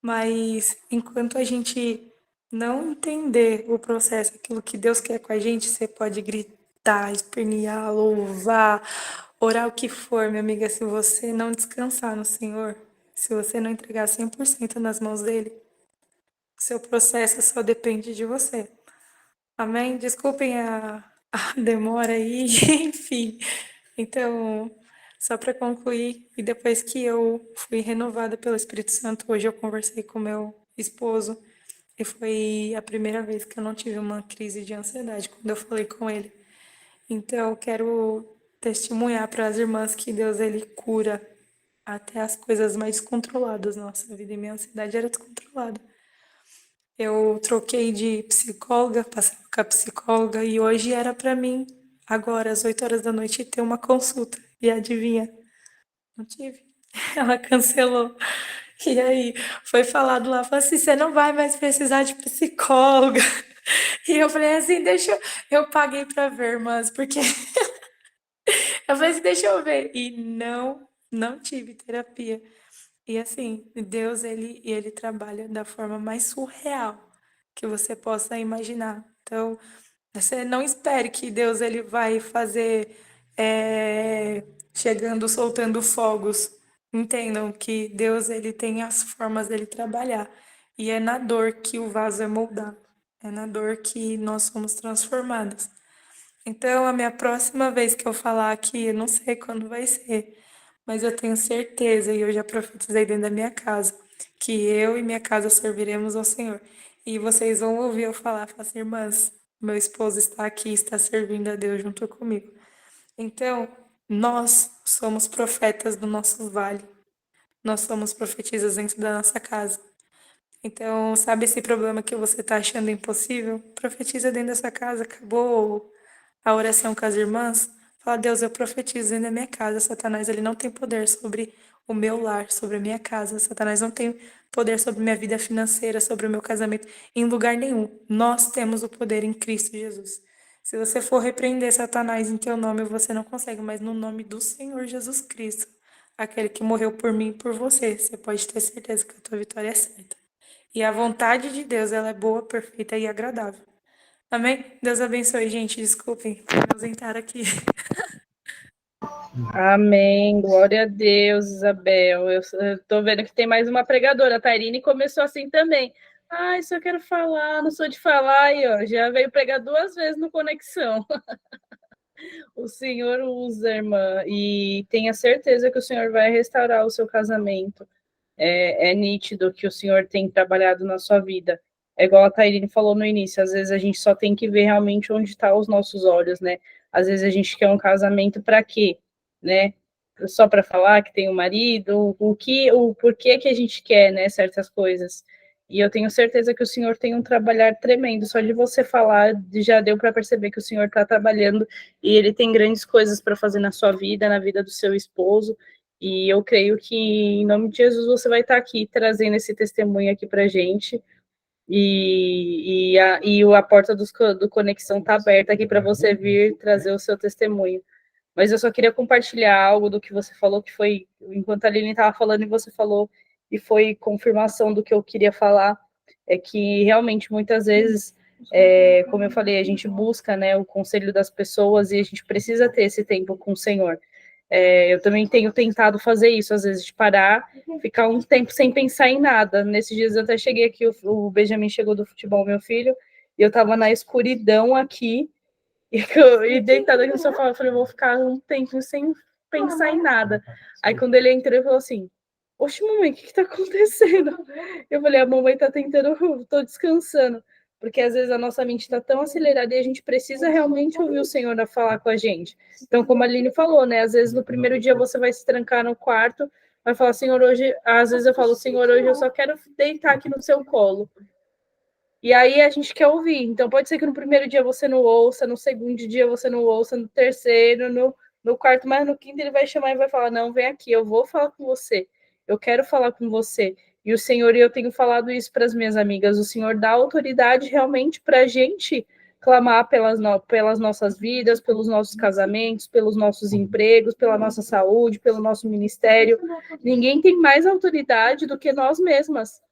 Mas enquanto a gente não entender o processo, aquilo que Deus quer com a gente, você pode gritar, espernear, louvar, orar o que for, minha amiga, se você não descansar no Senhor, se você não entregar 100% nas mãos dele, o seu processo só depende de você. Amém? Desculpem a demora aí, enfim. Então, só para concluir, e depois que eu fui renovada pelo Espírito Santo, hoje eu conversei com meu esposo e foi a primeira vez que eu não tive uma crise de ansiedade quando eu falei com ele. Então, eu quero testemunhar para as irmãs que Deus ele cura até as coisas mais descontroladas na nossa vida, e minha ansiedade era descontrolada. Eu troquei de psicóloga, passei com a psicóloga e hoje era para mim, agora às 8 horas da noite, ter uma consulta. E adivinha? Não tive. Ela cancelou. E aí foi falado lá, falou assim, você não vai mais precisar de psicóloga. E eu falei assim, eu paguei para ver, mas porque eu falei assim, deixa eu ver. E não tive terapia. E assim, Deus, ele trabalha da forma mais surreal que você possa imaginar. Então, você não espere que Deus ele vai fazer chegando, soltando fogos. Entendam que Deus ele tem as formas dele trabalhar. E é na dor que o vaso é moldado. É na dor que nós somos transformadas. Então, a minha próxima vez que eu falar aqui, eu não sei quando vai ser, mas eu tenho certeza, e eu já profetizei dentro da minha casa, que eu e minha casa serviremos ao Senhor. E vocês vão ouvir eu falar assim, irmãs, meu esposo está aqui, está servindo a Deus junto comigo. Então, nós somos profetas do nosso vale. Nós somos profetisas dentro da nossa casa. Então, sabe esse problema que você está achando impossível? Profetiza dentro dessa casa. Acabou a oração com as irmãs? Fala, Deus, eu profetizo dentro da minha casa. Satanás, ele não tem poder sobre o meu lar, sobre a minha casa. Satanás não tem poder sobre minha vida financeira, sobre o meu casamento, em lugar nenhum. Nós temos o poder em Cristo Jesus. Se você for repreender Satanás em teu nome, você não consegue, mas no nome do Senhor Jesus Cristo, aquele que morreu por mim e por você, você pode ter certeza que a tua vitória é certa. E a vontade de Deus, ela é boa, perfeita e agradável. Amém? Deus abençoe, gente. Desculpem me ausentar aqui. Amém. Glória a Deus, Isabel. Eu tô vendo que tem mais uma pregadora. A Tairine começou assim também. Ai, só quero falar, não sou de falar. E ó, já veio pregar 2 vezes no Conexão. O Senhor usa, irmã, e tenha certeza que o Senhor vai restaurar o seu casamento. É nítido que o Senhor tem trabalhado na sua vida. É igual a Tairine falou no início, às vezes a gente só tem que ver realmente onde estão os nossos olhos, né? Às vezes a gente quer um casamento para quê, né? Só para falar que tem um marido, o porquê que a gente quer, né, certas coisas. E eu tenho certeza que o Senhor tem um trabalhar tremendo. Só de você falar, já deu para perceber que o Senhor está trabalhando e ele tem grandes coisas para fazer na sua vida, na vida do seu esposo. E eu creio que, em nome de Jesus, você vai estar aqui trazendo esse testemunho aqui para a gente. E a porta do Conexão está aberta aqui para você vir trazer o seu testemunho. Mas eu só queria compartilhar algo do que você falou, que foi, enquanto a Aline estava falando e você falou, e foi confirmação do que eu queria falar, é que realmente muitas vezes, como eu falei, a gente busca, né, o conselho das pessoas e a gente precisa ter esse tempo com o Senhor. Eu também tenho tentado fazer isso, às vezes, de parar, ficar um tempo sem pensar em nada. Nesses dias eu até cheguei aqui, o Benjamin chegou do futebol, meu filho, e eu estava na escuridão aqui, e deitada aqui no sofá, eu falei, vou ficar um tempo sem pensar em nada. Aí quando ele entrou, ele falou assim, oxe, mamãe, o que tá acontecendo? Eu falei, a mamãe tá tentando, tô descansando. Porque às vezes a nossa mente está tão acelerada e a gente precisa realmente ouvir o Senhor a falar com a gente. Então, como a Aline falou, né? Às vezes no primeiro dia você vai se trancar no quarto, vai falar, Senhor, hoje... Às vezes eu falo, Senhor, hoje eu só quero deitar aqui no seu colo. E aí a gente quer ouvir. Então pode ser que no primeiro dia você não ouça, no segundo dia você não ouça, no terceiro, no quarto, mas no quinto ele vai chamar e vai falar: não, vem aqui, eu vou falar com você. Eu quero falar com você. E o Senhor, e eu tenho falado isso para as minhas amigas, o Senhor dá autoridade realmente para a gente clamar pelas nossas vidas, pelos nossos casamentos, pelos nossos empregos, pela nossa saúde, pelo nosso ministério. Ninguém tem mais autoridade do que nós mesmas.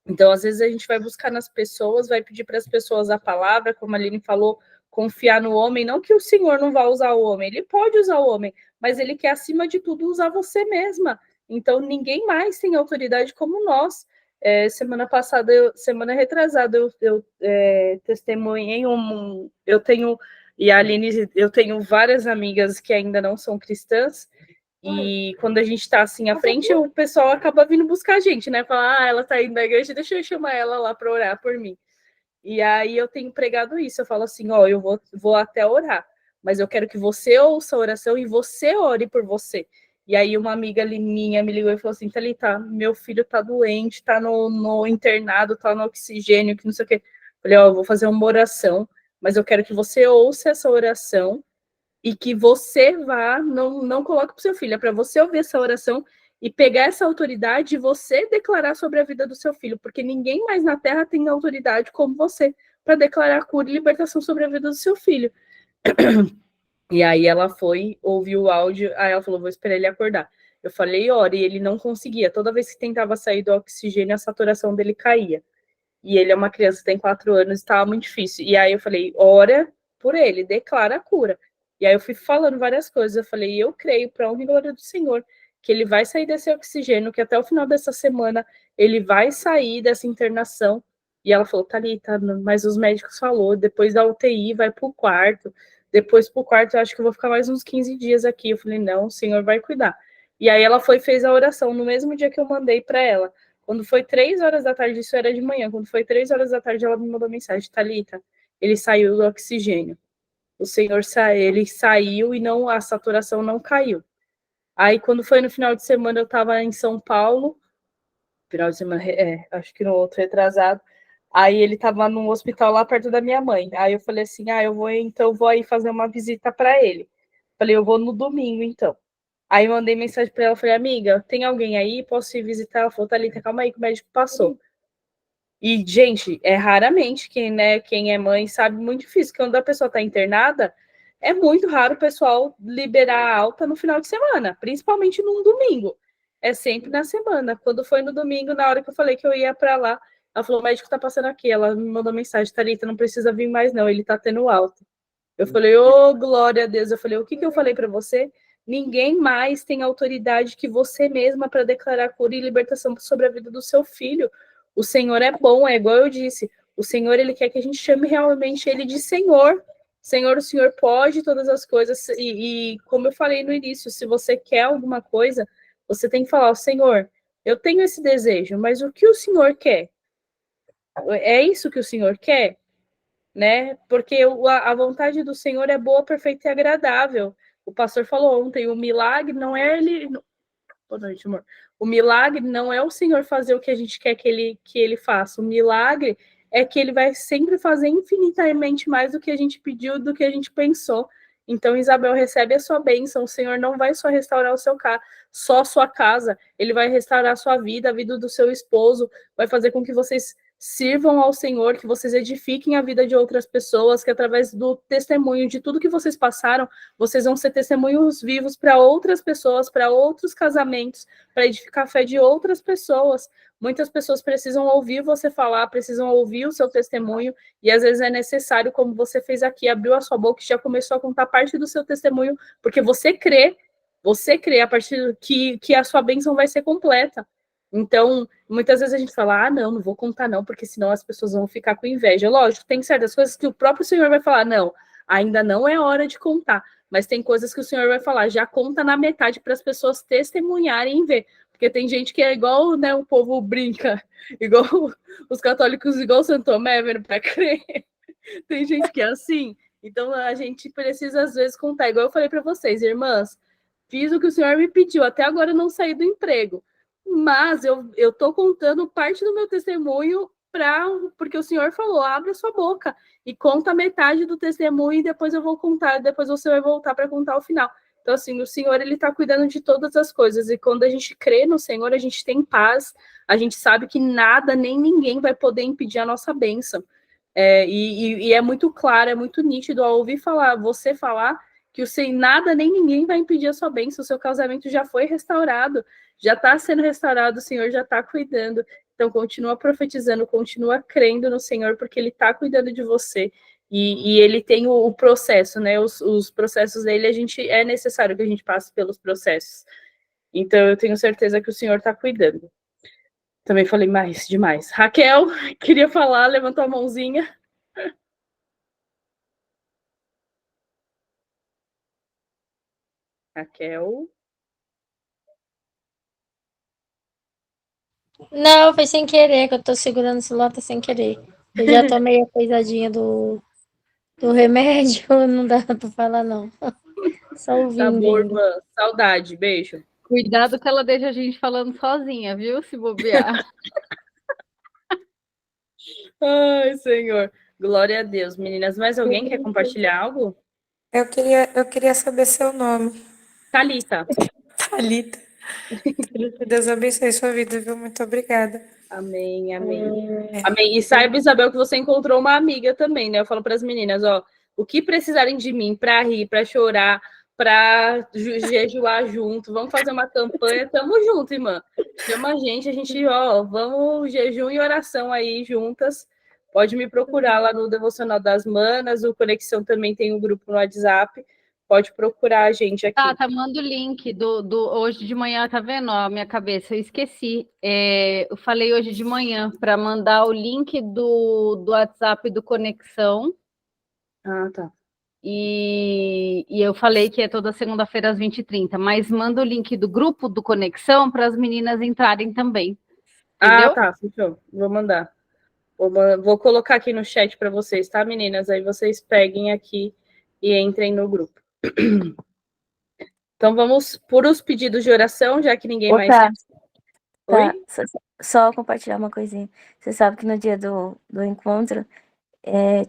Então, às vezes, a gente vai buscar nas pessoas, vai pedir para as pessoas a palavra, como a Aline falou, confiar no homem. Não que o Senhor não vá usar o homem, ele pode usar o homem, mas ele quer, acima de tudo, usar você mesma. Então, ninguém mais tem autoridade como nós. Semana passada, semana retrasada, eu testemunhei eu tenho, e a Aline, eu tenho várias amigas que ainda não são cristãs, e quando a gente está assim à frente, o pessoal acaba vindo buscar a gente, né? Falar, ela tá indo na igreja, deixa eu chamar ela lá para orar por mim. E aí eu tenho pregado isso, eu falo assim, ó, eu vou até orar, mas eu quero que você ouça a oração e você ore por você. E aí uma amiga minha me ligou e falou assim, Thalita, meu filho tá doente, tá no internado, tá no oxigênio, que não sei o quê. Falei, ó, eu vou fazer uma oração, mas eu quero que você ouça essa oração e que você vá, não coloque para o seu filho, é para você ouvir essa oração e pegar essa autoridade e você declarar sobre a vida do seu filho, porque ninguém mais na Terra tem autoridade como você para declarar cura e libertação sobre a vida do seu filho. E aí ela foi, ouviu o áudio, aí ela falou, vou esperar ele acordar. Eu falei, ora, e ele não conseguia. Toda vez que tentava sair do oxigênio, a saturação dele caía. E ele é uma criança, tem 4 anos, estava muito difícil. E aí eu falei, ora por ele, declara a cura. E aí eu fui falando várias coisas. Eu falei, eu creio, para a honra e glória do Senhor, que ele vai sair desse oxigênio, que até o final dessa semana ele vai sair dessa internação. E ela falou, Thalita, mas os médicos falou, depois da UTI vai para o quarto. Depois para o quarto, eu acho que eu vou ficar mais uns 15 dias aqui. Eu falei, não, o Senhor vai cuidar. E aí ela foi e fez a oração no mesmo dia que eu mandei para ela. Quando foi 3 horas da tarde, isso era de manhã, quando foi 3 horas da tarde, ela me mandou mensagem, Thalita, ele saiu do oxigênio. O Senhor ele saiu e não, a saturação não caiu. Aí, quando foi no final de semana, eu estava em São Paulo, final de semana, acho que no outro retrasado, aí ele estava num hospital lá perto da minha mãe. Aí eu falei assim, eu vou aí fazer uma visita para ele. Falei, eu vou no domingo, então. Aí mandei mensagem para ela, falei, amiga, tem alguém aí? Posso ir visitar? Ela falou, Thalita, calma aí que o médico passou. E, gente, é raramente quem é mãe sabe, muito difícil. Quando a pessoa está internada, é muito raro o pessoal liberar a alta no final de semana, principalmente num domingo. É sempre na semana. Quando foi no domingo, na hora que eu falei que eu ia para lá, ela falou: o médico tá passando aqui. Ela me mandou mensagem: Thalita, não precisa vir mais, não, ele tá tendo alta. Eu falei: ô, glória a Deus. Eu falei: o que eu falei para você? Ninguém mais tem autoridade que você mesma para declarar cura e libertação sobre a vida do seu filho. O Senhor é bom, é igual eu disse. O Senhor, ele quer que a gente chame realmente ele de Senhor. Senhor, o Senhor pode todas as coisas. E como eu falei no início, se você quer alguma coisa, você tem que falar: Senhor, eu tenho esse desejo, mas o que o Senhor quer? É isso que o Senhor quer? Né? Porque a vontade do Senhor é boa, perfeita e agradável. O pastor falou ontem: o milagre não é ele. Boa noite, amor. O milagre não é o Senhor fazer o que a gente quer que ele faça. O milagre é que ele vai sempre fazer infinitamente mais do que a gente pediu, do que a gente pensou. Então, Isabel, recebe a sua bênção. O Senhor não vai só restaurar o seu só a sua casa, ele vai restaurar a sua vida, a vida do seu esposo, vai fazer com que vocês sirvam ao Senhor, que vocês edifiquem a vida de outras pessoas, que através do testemunho de tudo que vocês passaram, vocês vão ser testemunhos vivos para outras pessoas, para outros casamentos, para edificar a fé de outras pessoas. Muitas pessoas precisam ouvir você falar, precisam ouvir o seu testemunho, e às vezes é necessário, como você fez aqui, abriu a sua boca e já começou a contar parte do seu testemunho, porque você crê a partir que a sua bênção vai ser completa. Então, muitas vezes a gente fala: não vou contar não, porque senão as pessoas vão ficar com inveja. Lógico, tem certas coisas que o próprio Senhor vai falar: não, ainda não é hora de contar. Mas tem coisas que o Senhor vai falar: já conta na metade para as pessoas testemunharem e ver. Porque tem gente que é igual, né, o povo brinca, igual os católicos, igual Santo Tomé, vendo para crer. Tem gente que é assim. Então, a gente precisa, às vezes, contar. Igual eu falei para vocês, irmãs, fiz o que o Senhor me pediu, até agora eu não saí do emprego. Mas eu estou contando parte do meu testemunho porque o Senhor falou: abre a sua boca e conta metade do testemunho, e depois eu vou contar, depois você vai voltar para contar o final. Então, assim, o Senhor, ele está cuidando de todas as coisas, e quando a gente crê no Senhor, a gente tem paz, a gente sabe que nada, nem ninguém vai poder impedir a nossa bênção. E é muito claro, é muito nítido ao ouvir você falar que sem nada nem ninguém vai impedir a sua bênção, o seu casamento já foi restaurado, já está sendo restaurado, o Senhor já está cuidando. Então, continua profetizando, continua crendo no Senhor, porque Ele está cuidando de você. E Ele tem o processo, né? Os processos dele, é necessário que a gente passe pelos processos. Então, eu tenho certeza que o Senhor está cuidando. Também falei demais. Raquel, queria falar, levantou a mãozinha. Raquel. Não, foi sem querer, que eu tô segurando o celular, tá sem querer. Eu já tomei a coisadinha do remédio, não dá pra falar, não. Só ouvindo. Tá bom, irmã. Saudade. Beijo. Cuidado que ela deixa a gente falando sozinha, viu? Se bobear. Ai, Senhor. Glória a Deus. Meninas, mais alguém quer compartilhar algo? Eu queria saber seu nome. Thalita. Thalita. Deus abençoe sua vida, viu? Muito obrigada. Amém, amém. Amém. E saiba, Isabel, que você encontrou uma amiga também, né? Eu falo para as meninas, ó, o que precisarem de mim para rir, para chorar, para jejuar junto, vamos fazer uma campanha, tamo junto, irmã. Chama a gente, ó, vamos jejum e oração aí juntas. Pode me procurar lá no Devocional das Manas, o Conexão também tem um grupo no WhatsApp. Pode procurar a gente aqui. Tá, manda o link do hoje de manhã, tá vendo? Ó, a minha cabeça, eu esqueci. Eu falei hoje de manhã para mandar o link do WhatsApp do Conexão. Ah, tá. E eu falei que é toda segunda-feira às 20h30, mas manda o link do grupo do Conexão para as meninas entrarem também. Entendeu? Ah, tá, fechou. Vou mandar. Vou colocar aqui no chat para vocês, tá, meninas? Aí vocês peguem aqui e entrem no grupo. Então vamos por os pedidos de oração, já que ninguém mais... Tá. Oi? Só compartilhar uma coisinha. Você sabe que no dia do encontro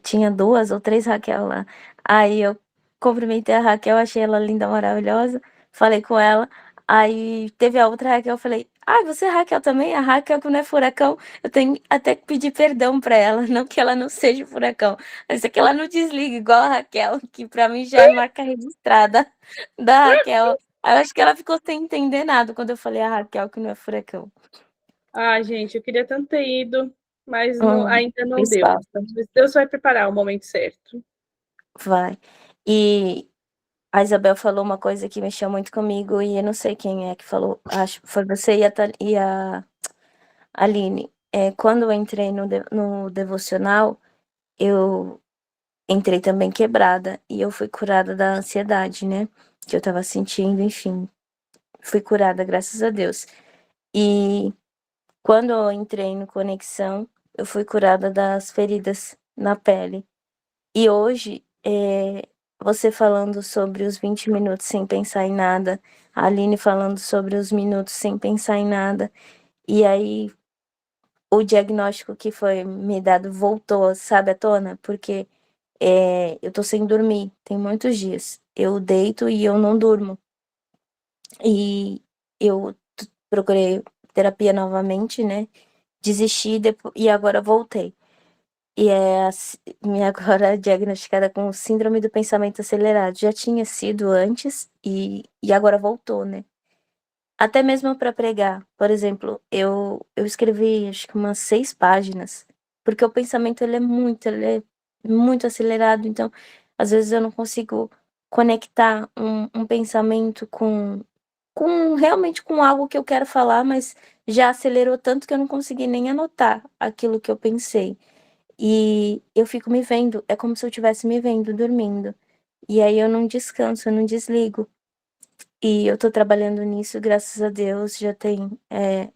tinha 2 ou 3 Raquel lá. Aí eu cumprimentei a Raquel, achei ela linda, maravilhosa. Falei com ela. Aí teve a outra Raquel, eu falei, você é Raquel também? A Raquel que não é furacão, eu tenho até que pedir perdão pra ela, não que ela não seja furacão, mas é que ela não desliga igual a Raquel, que pra mim já é marca registrada da Raquel. Aí eu acho que ela ficou sem entender nada quando eu falei a Raquel que não é furacão. Gente, eu queria tanto ter ido, mas ainda não Isso deu. Deus vai preparar o momento certo. vai. E a Isabel falou uma coisa que mexeu muito comigo e eu não sei quem é que falou, acho que foi você e a Aline. Quando eu entrei no devocional, eu entrei também quebrada e eu fui curada da ansiedade, né? Que eu tava sentindo, enfim. Fui curada, graças a Deus. E quando eu entrei no Conexão, eu fui curada das feridas na pele. E hoje, você falando sobre os 20 minutos sem pensar em nada, a Aline falando sobre os minutos sem pensar em nada, e aí o diagnóstico que foi me dado voltou, sabe, à tona, porque eu tô sem dormir, tem muitos dias. Eu deito e eu não durmo. E eu procurei terapia novamente, né? Desisti e agora voltei. E me agora diagnosticada com síndrome do pensamento acelerado. Já tinha sido antes e agora voltou, né? Até mesmo para pregar. Por exemplo, eu escrevi acho que umas 6 páginas, porque o pensamento ele é muito acelerado, então às vezes eu não consigo conectar um pensamento com realmente com algo que eu quero falar, mas já acelerou tanto que eu não consegui nem anotar aquilo que eu pensei. E eu fico me vendo, é como se eu estivesse me vendo dormindo. E aí eu não descanso, eu não desligo. E eu tô trabalhando nisso, graças a Deus, já tem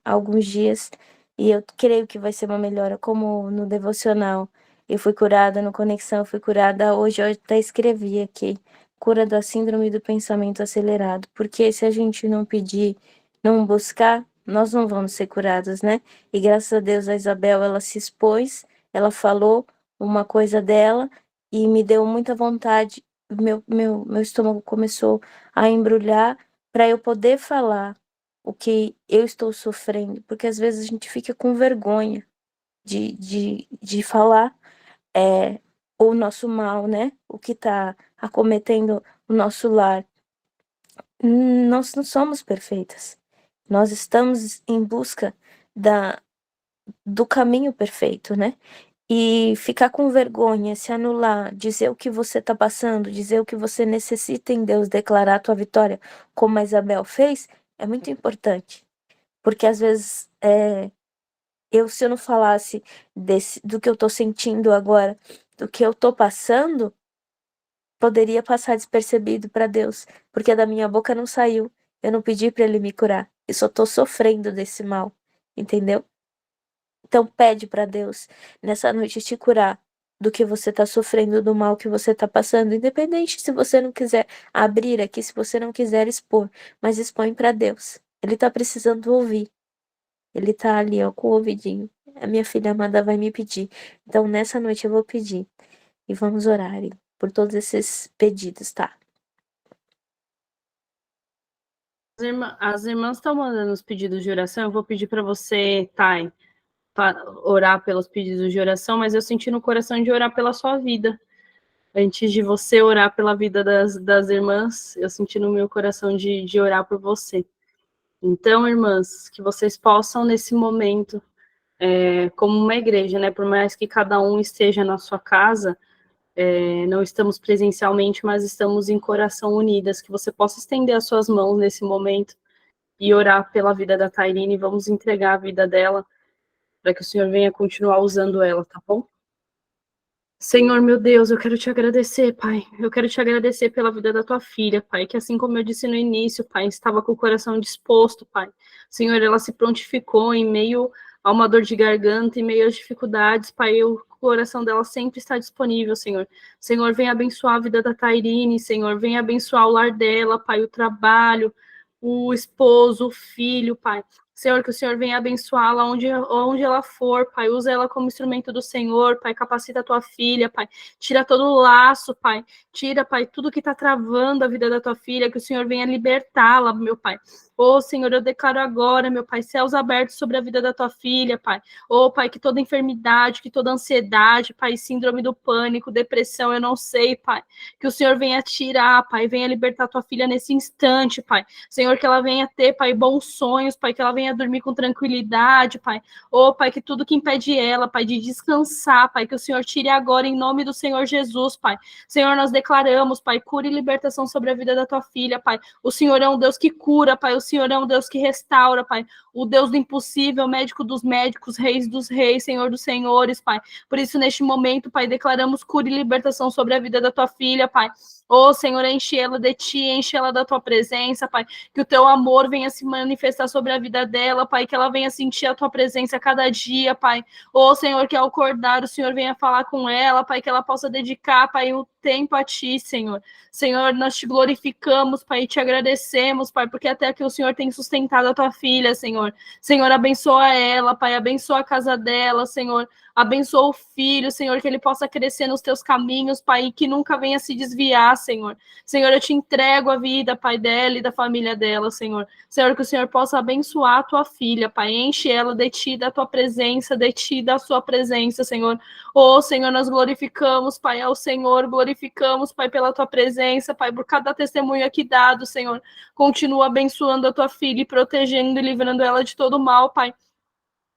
alguns dias. E eu creio que vai ser uma melhora, como no devocional. Eu fui curada no Conexão, eu fui curada hoje, eu até escrevi aqui, cura da síndrome do pensamento acelerado. Porque se a gente não pedir, não buscar, nós não vamos ser curados, né? E graças a Deus a Isabel, ela se expôs, ela falou uma coisa dela e me deu muita vontade. Meu estômago começou a embrulhar para eu poder falar o que eu estou sofrendo, porque às vezes a gente fica com vergonha de falar o nosso mal, né? O que está acometendo o nosso lar. Nós não somos perfeitas. Nós estamos em busca do caminho perfeito, né? E ficar com vergonha, se anular, dizer o que você está passando, dizer o que você necessita em Deus, declarar a tua vitória, como a Isabel fez, é muito importante. Porque às vezes, se eu não falasse do que eu estou sentindo agora, do que eu estou passando, poderia passar despercebido para Deus. Porque da minha boca não saiu. Eu não pedi para Ele me curar. Eu só estou sofrendo desse mal. Entendeu? Então pede para Deus nessa noite te curar do que você está sofrendo, do mal que você está passando, independente se você não quiser abrir aqui, se você não quiser expor, mas expõe para Deus. Ele está precisando ouvir. Ele tá ali, ó, com o ouvidinho. A minha filha amada vai me pedir. Então nessa noite eu vou pedir e vamos orar por todos esses pedidos, tá? As irmãs estão mandando os pedidos de oração. Eu vou pedir para você, Thay, orar pelos pedidos de oração, mas eu senti no coração de orar pela sua vida. Antes de você orar pela vida das irmãs, eu senti no meu coração de orar por você. Então, irmãs, que vocês possam, nesse momento, como uma igreja, né? Por mais que cada um esteja na sua casa, não estamos presencialmente, mas estamos em coração unidas, que você possa estender as suas mãos nesse momento e orar pela vida da Tairine, vamos entregar a vida dela, para que o Senhor venha continuar usando ela, tá bom? Senhor, meu Deus, eu quero te agradecer, Pai. Eu quero te agradecer pela vida da tua filha, Pai, que assim como eu disse no início, Pai, estava com o coração disposto, Pai. Senhor, ela se prontificou em meio a uma dor de garganta, em meio às dificuldades, Pai, o coração dela sempre está disponível, Senhor. Senhor, vem abençoar a vida da Tairine, Senhor, vem abençoar o lar dela, Pai, o trabalho, o esposo, o filho, Pai. Senhor, que o Senhor venha abençoá-la onde ela for, Pai. Usa ela como instrumento do Senhor, Pai. Capacita a tua filha, Pai. Tira todo o laço, Pai. Tira, Pai, tudo que está travando a vida da tua filha. Que o Senhor venha libertá-la, meu Pai. Ô, Senhor, eu declaro agora, meu Pai, céus abertos sobre a vida da tua filha, Pai. Ô, Pai, que toda enfermidade, que toda ansiedade, Pai, síndrome do pânico, depressão, eu não sei, Pai, que o Senhor venha tirar, Pai, venha libertar tua filha nesse instante, Pai. Senhor, que ela venha ter, Pai, bons sonhos, Pai, que ela venha dormir com tranquilidade, Pai. Ô, Pai, que tudo que impede ela, Pai, de descansar, Pai, que o Senhor tire agora em nome do Senhor Jesus, Pai. Senhor, nós declaramos, Pai, cura e libertação sobre a vida da tua filha, Pai. O Senhor é um Deus que cura, Pai. O Senhor é um Deus que restaura, Pai. O Deus do impossível, médico dos médicos, reis dos reis, Senhor dos senhores, Pai. Por isso, neste momento, Pai, declaramos cura e libertação sobre a vida da tua filha, Pai. Ô, Senhor, enche ela de ti, enche ela da tua presença, Pai. Que o teu amor venha se manifestar sobre a vida dela, Pai. Que ela venha sentir a tua presença a cada dia, Pai. Ô, Senhor, que ao acordar o Senhor venha falar com ela, Pai. Que ela possa dedicar, Pai, o tempo a ti, Senhor. Senhor, nós te glorificamos, Pai, e te agradecemos, Pai, porque até aqui o Senhor tem sustentado a tua filha, Senhor. Senhor, abençoa ela, Pai, abençoa a casa dela, Senhor. Abençoa o filho, Senhor, que ele possa crescer nos teus caminhos, Pai, e que nunca venha se desviar, Senhor. Senhor, eu te entrego a vida, Pai, dela e da família dela, Senhor. Senhor, que o Senhor possa abençoar a tua filha, Pai, enche ela de ti, da tua presença, de ti, da sua presença, Senhor. Oh, Senhor, nós glorificamos, Pai, ao Senhor, glorificamos, Pai, pela tua presença, Pai, por cada testemunho aqui dado, Senhor. Continua abençoando a tua filha e protegendo e livrando ela de todo mal, Pai.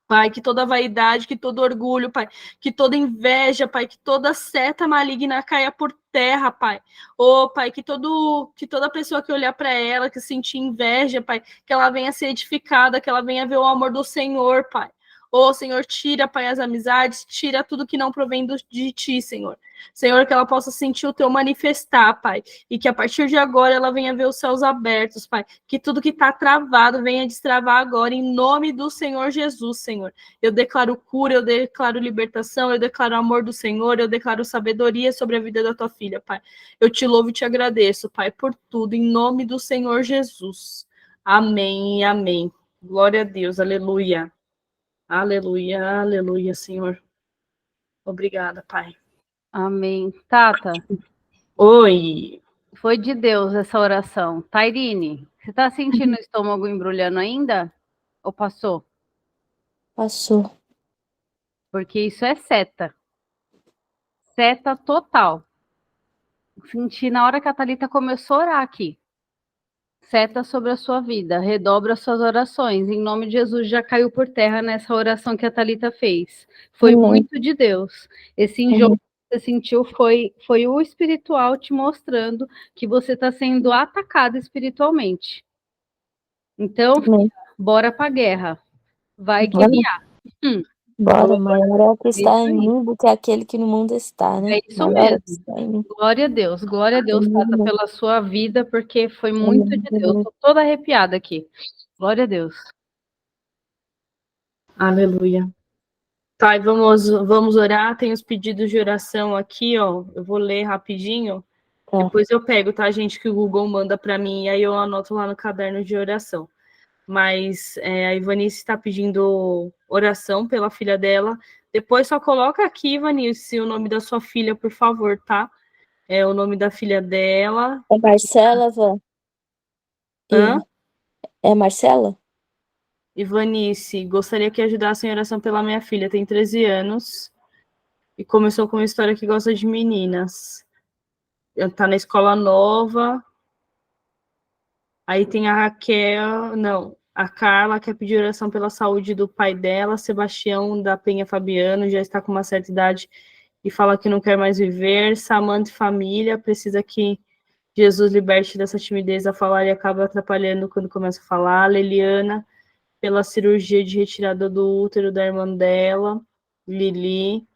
Pai, que toda vaidade, que todo orgulho, Pai, que toda inveja, Pai, que toda seta maligna caia por terra, Pai. Ô, Pai, que toda pessoa que olhar para ela, que sentir inveja, Pai, que ela venha ser edificada, que ela venha ver o amor do Senhor, Pai. Ô, Senhor, tira, Pai, as amizades, tira tudo que não provém de ti, Senhor. Senhor, que ela possa sentir o teu manifestar, Pai, e que a partir de agora ela venha ver os céus abertos, Pai, que tudo que está travado venha destravar agora, em nome do Senhor Jesus, Senhor. Eu declaro cura, eu declaro libertação, eu declaro amor do Senhor, eu declaro sabedoria sobre a vida da tua filha, Pai. Eu te louvo e te agradeço, Pai, por tudo, em nome do Senhor Jesus. Amém e amém. Glória a Deus, aleluia. Aleluia, aleluia, Senhor. Obrigada, Pai. Amém. Tata, Oi. foi de Deus essa oração. Tairine, você está sentindo o estômago embrulhando ainda? Ou passou? Passou. Porque isso é seta. Seta total. Senti na hora que a Thalita começou a orar aqui. Seta sobre a sua vida, redobra suas orações. Em nome de Jesus, já caiu por terra nessa oração que a Thalita fez. Foi muito de Deus. Esse enjoo que você sentiu foi o espiritual te mostrando que você está sendo atacado espiritualmente. Então, bora para a guerra. Vai guerrear. Bora, maior é o que está em mim do que aquele que no mundo está, né? É isso mesmo. Glória a Deus, Tata, Amém. pela sua vida, porque foi muito de Deus. Estou toda arrepiada aqui. Glória a Deus. Aleluia. Tá, e vamos orar. Tem os pedidos de oração aqui, ó. Eu vou ler rapidinho. Tá. Depois eu pego, tá, gente, que o Google manda para mim, e aí eu anoto lá no caderno de oração. Mas a Ivanice está pedindo oração pela filha dela. Depois só coloca aqui, Ivanice, o nome da sua filha, por favor, tá? É o nome da filha dela. É Marcela, Vã? Hã? É Marcela? Ivanice, gostaria que ajudasse em oração pela minha filha, tem 13 anos e começou com uma história que gosta de meninas. Tá na escola nova. Aí tem a Raquel, não, a Carla quer pedir oração pela saúde do pai dela, Sebastião da Penha Fabiano, já está com uma certa idade e fala que não quer mais viver. Samanta e família, precisa que Jesus liberte dessa timidez a falar e acaba atrapalhando quando começa a falar. Leliana, pela cirurgia de retirada do útero da irmã dela. Lili,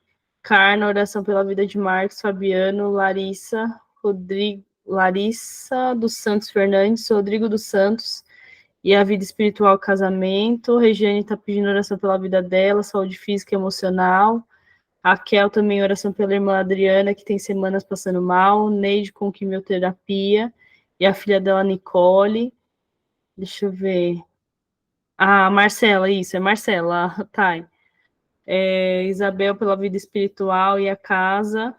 Carna, oração pela vida de Marcos, Fabiano, Larissa, Rodrigo, Larissa dos Santos Fernandes, Rodrigo dos Santos, e a vida espiritual, casamento. Regiane está pedindo oração pela vida dela, saúde física e emocional. Raquel também, oração pela irmã Adriana, que tem semanas passando mal. Neide com quimioterapia. E a filha dela, Nicole. Deixa eu ver. Ah, Marcela, isso, é Marcela, tá. Isabel pela vida espiritual e a casa.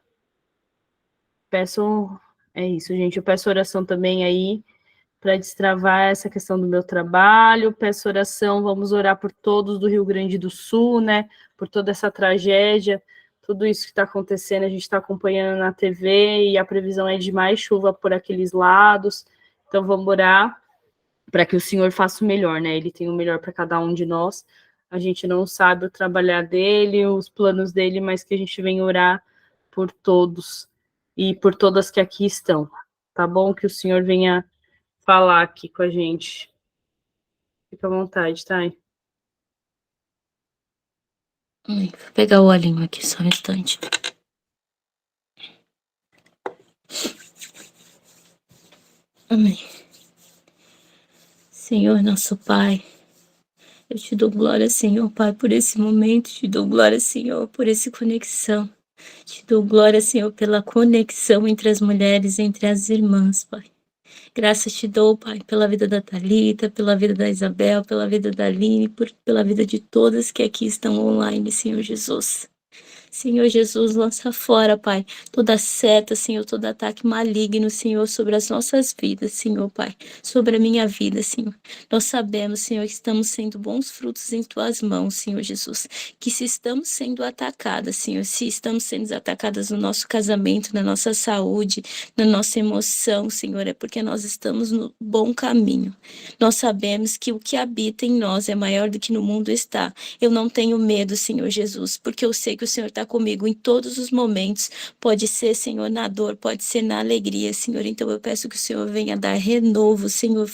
É isso, gente. Eu peço oração também aí para destravar essa questão do meu trabalho. Peço oração, vamos orar por todos do Rio Grande do Sul, né? Por toda essa tragédia, tudo isso que está acontecendo, a gente está acompanhando na TV e a previsão é de mais chuva por aqueles lados. Então vamos orar para que o Senhor faça o melhor, né? Ele tem o melhor para cada um de nós. A gente não sabe o trabalhar dele, os planos dele, mas que a gente venha orar por todos e por todas que aqui estão. Tá bom? Que o Senhor venha falar aqui com a gente. Fica à vontade, tá? Vou pegar o olhinho aqui só um instante. Amém. Senhor, nosso Pai, eu te dou glória, Senhor, Pai, por esse momento. Te dou glória, Senhor, por essa conexão. Te dou glória, Senhor, pela conexão entre as mulheres, entre as irmãs, Pai. Graças te dou, Pai, pela vida da Thalita, pela vida da Isabel, pela vida da Aline, pela vida de todas que aqui estão online, Senhor Jesus. Senhor Jesus, lança fora, Pai, toda seta, Senhor, todo ataque maligno, Senhor, sobre as nossas vidas, Senhor, Pai, sobre a minha vida, Senhor. Nós sabemos, Senhor, que estamos sendo bons frutos em Tuas mãos, Senhor Jesus, que se estamos sendo atacadas, Senhor, se estamos sendo atacadas no nosso casamento, na nossa saúde, na nossa emoção, Senhor, é porque nós estamos no bom caminho. Nós sabemos que o que habita em nós é maior do que no mundo está. Eu não tenho medo, Senhor Jesus, porque eu sei que o Senhor está comigo em todos os momentos. Pode ser, Senhor, na dor, pode ser na alegria, Senhor. Então eu peço que o Senhor venha dar renovo, Senhor,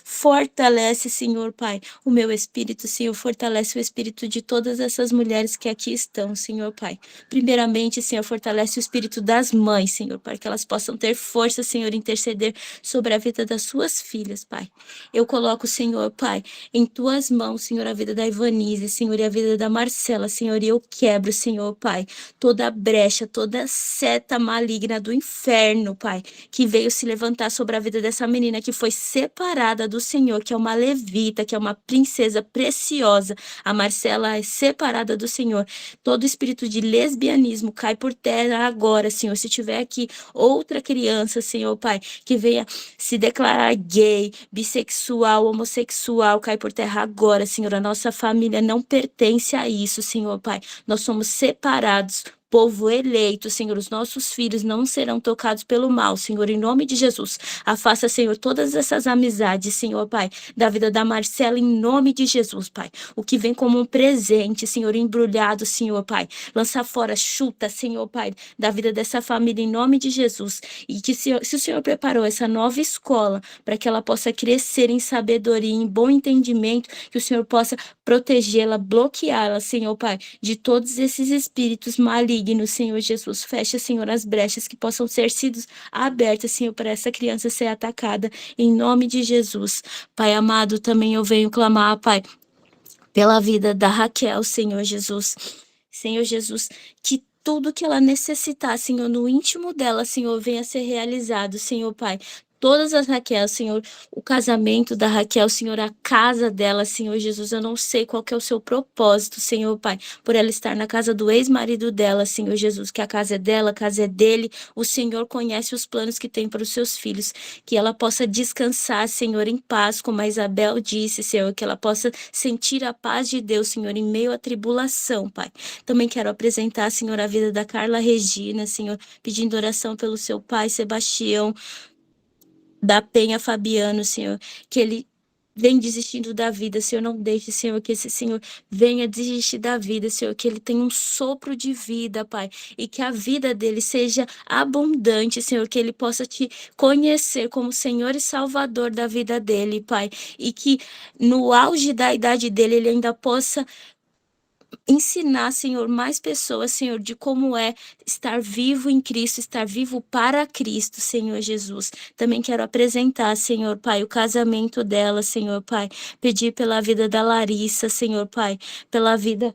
fortalece, Senhor, Pai, o meu espírito, Senhor, fortalece o espírito de todas essas mulheres que aqui estão, Senhor, Pai. Primeiramente, Senhor, fortalece o espírito das mães, Senhor, para que elas possam ter força, Senhor, interceder sobre a vida das suas filhas, Pai. Eu coloco, Senhor, Pai, em Tuas mãos, Senhor, a vida da Ivanise, Senhor, e a vida da Marcela, Senhor, e eu quebro, Senhor, Pai, toda brecha, toda seta maligna do inferno, Pai, que veio se levantar sobre a vida dessa menina que foi separada do Senhor, que é uma levita, que é uma princesa preciosa. A Marcela é separada do Senhor. Todo espírito de lesbianismo cai por terra agora, Senhor. Se tiver aqui outra criança, Senhor, Pai, que venha se declarar gay, bissexual, homossexual, cai por terra agora, Senhor. A nossa família não pertence a isso, Senhor, Pai. Nós somos separados, povo eleito, Senhor. Os nossos filhos não serão tocados pelo mal, Senhor, em nome de Jesus. Afasta, Senhor, todas essas amizades, Senhor, Pai, da vida da Marcela, em nome de Jesus, Pai. O que vem como um presente, Senhor, embrulhado, Senhor, Pai. Lança fora, chuta, Senhor, Pai, da vida dessa família, em nome de Jesus. E que se o Senhor preparou essa nova escola para que ela possa crescer em sabedoria, em bom entendimento, que o Senhor possa protegê-la, bloqueá-la, Senhor, Pai, de todos esses espíritos malignos, Senhor Jesus. Fecha, Senhor, as brechas que possam ser sido abertas, Senhor, para essa criança ser atacada, em nome de Jesus. Pai amado, também eu venho clamar, Pai, pela vida da Raquel, Senhor Jesus. Senhor Jesus, que tudo que ela necessitar, Senhor, no íntimo dela, Senhor, venha a ser realizado, Senhor, Pai. Todas as Raquel, Senhor, o casamento da Raquel, Senhor, a casa dela, Senhor Jesus, eu não sei qual que é o seu propósito, Senhor, Pai, por ela estar na casa do ex-marido dela, Senhor Jesus, que a casa é dela, a casa é dele, o Senhor conhece os planos que tem para os seus filhos, que ela possa descansar, Senhor, em paz, como a Isabel disse, Senhor, que ela possa sentir a paz de Deus, Senhor, em meio à tribulação, Pai. Também quero apresentar, Senhor, a vida da Carla Regina, Senhor, pedindo oração pelo seu pai, Sebastião, da Penha Fabiano, Senhor, que ele vem desistindo da vida, Senhor, não deixe, Senhor, que esse Senhor venha desistir da vida, Senhor, que ele tenha um sopro de vida, Pai, e que a vida dele seja abundante, Senhor, que ele possa te conhecer como Senhor e Salvador da vida dele, Pai, e que no auge da idade dele ele ainda possa ensinar, Senhor, mais pessoas, Senhor, de como é estar vivo em Cristo, estar vivo para Cristo, Senhor Jesus. Também quero apresentar, Senhor, Pai, o casamento dela, Senhor, Pai. Pedir pela vida da Larissa, Senhor, Pai, pela vida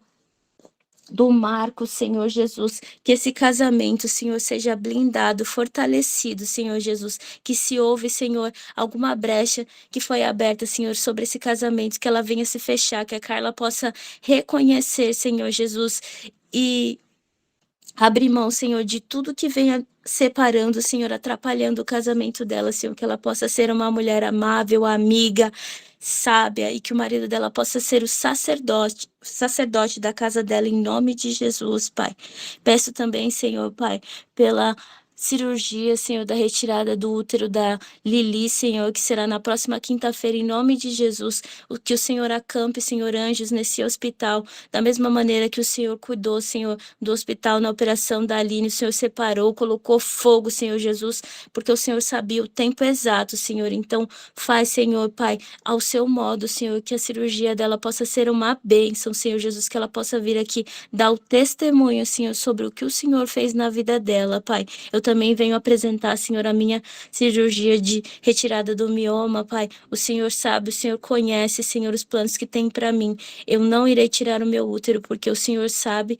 do Marco, Senhor Jesus, que esse casamento, Senhor, seja blindado, fortalecido, Senhor Jesus, que se houve, Senhor, alguma brecha que foi aberta, Senhor, sobre esse casamento, que ela venha se fechar, que a Carla possa reconhecer, Senhor Jesus, e Abre mão, Senhor, de tudo que venha separando, Senhor, atrapalhando o casamento dela, Senhor, que ela possa ser uma mulher amável, amiga, sábia, e que o marido dela possa ser o sacerdote da casa dela, em nome de Jesus, Pai. Peço também, Senhor, Pai, pela cirurgia, Senhor, da retirada do útero da Lili, Senhor, que será na próxima quinta-feira, em nome de Jesus, que o Senhor acampe, Senhor, anjos nesse hospital, da mesma maneira que o Senhor cuidou, Senhor, do hospital na operação da Aline, o Senhor separou, colocou fogo, Senhor Jesus, porque o Senhor sabia o tempo exato, Senhor. Então, faz, Senhor, Pai, ao seu modo, Senhor, que a cirurgia dela possa ser uma bênção, Senhor Jesus, que ela possa vir aqui dar o testemunho, Senhor, sobre o que o Senhor fez na vida dela, Pai. Eu também venho apresentar, Senhor, a minha cirurgia de retirada do mioma, Pai. O Senhor sabe, o Senhor conhece, Senhor, os planos que tem para mim. Eu não irei tirar o meu útero, porque o Senhor sabe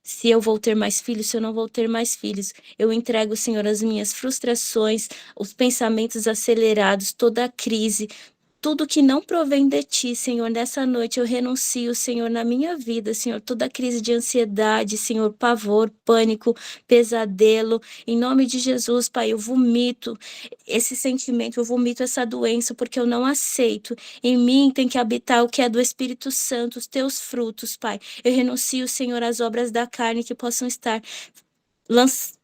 se eu vou ter mais filhos, se eu não vou ter mais filhos. Eu entrego, Senhor, as minhas frustrações, os pensamentos acelerados, toda a crise, tudo que não provém de ti, Senhor. Nessa noite eu renuncio, Senhor, na minha vida, Senhor, toda crise de ansiedade, Senhor, pavor, pânico, pesadelo. Em nome de Jesus, Pai, eu vomito esse sentimento, eu vomito essa doença, porque eu não aceito. Em mim tem que habitar o que é do Espírito Santo, os teus frutos, Pai. Eu renuncio, Senhor, às obras da carne que possam estar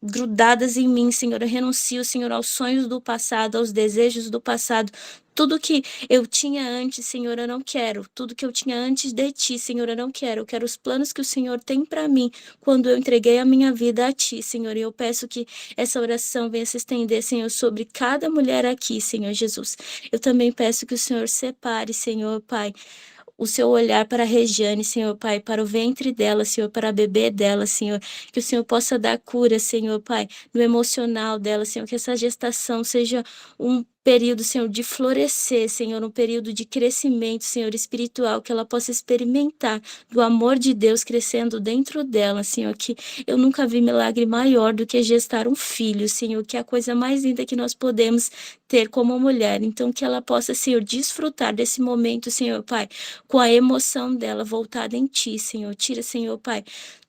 grudadas em mim, Senhor. Eu renuncio, Senhor, aos sonhos do passado, aos desejos do passado. Tudo que eu tinha antes, Senhor, eu não quero. Tudo que eu tinha antes de ti, Senhor, eu não quero. Eu quero os planos que o Senhor tem para mim quando eu entreguei a minha vida a ti, Senhor. E eu peço que essa oração venha se estender, Senhor, sobre cada mulher aqui, Senhor Jesus. Eu também peço que o Senhor separe, Senhor, Pai, o seu olhar para a Regiane, Senhor Pai, para o ventre dela, Senhor, para a bebê dela, Senhor, que o Senhor possa dar cura, Senhor Pai, no emocional dela, Senhor, que essa gestação seja um período, Senhor, de florescer, Senhor, um período de crescimento, Senhor, espiritual, que ela possa experimentar do amor de Deus crescendo dentro dela, Senhor, que eu nunca vi milagre maior do que gestar um filho, Senhor, que é a coisa mais linda que nós podemos ter como mulher. Então, que ela possa, Senhor, desfrutar desse momento, Senhor Pai, com a emoção dela voltada em ti, Senhor. Tira, Senhor Pai,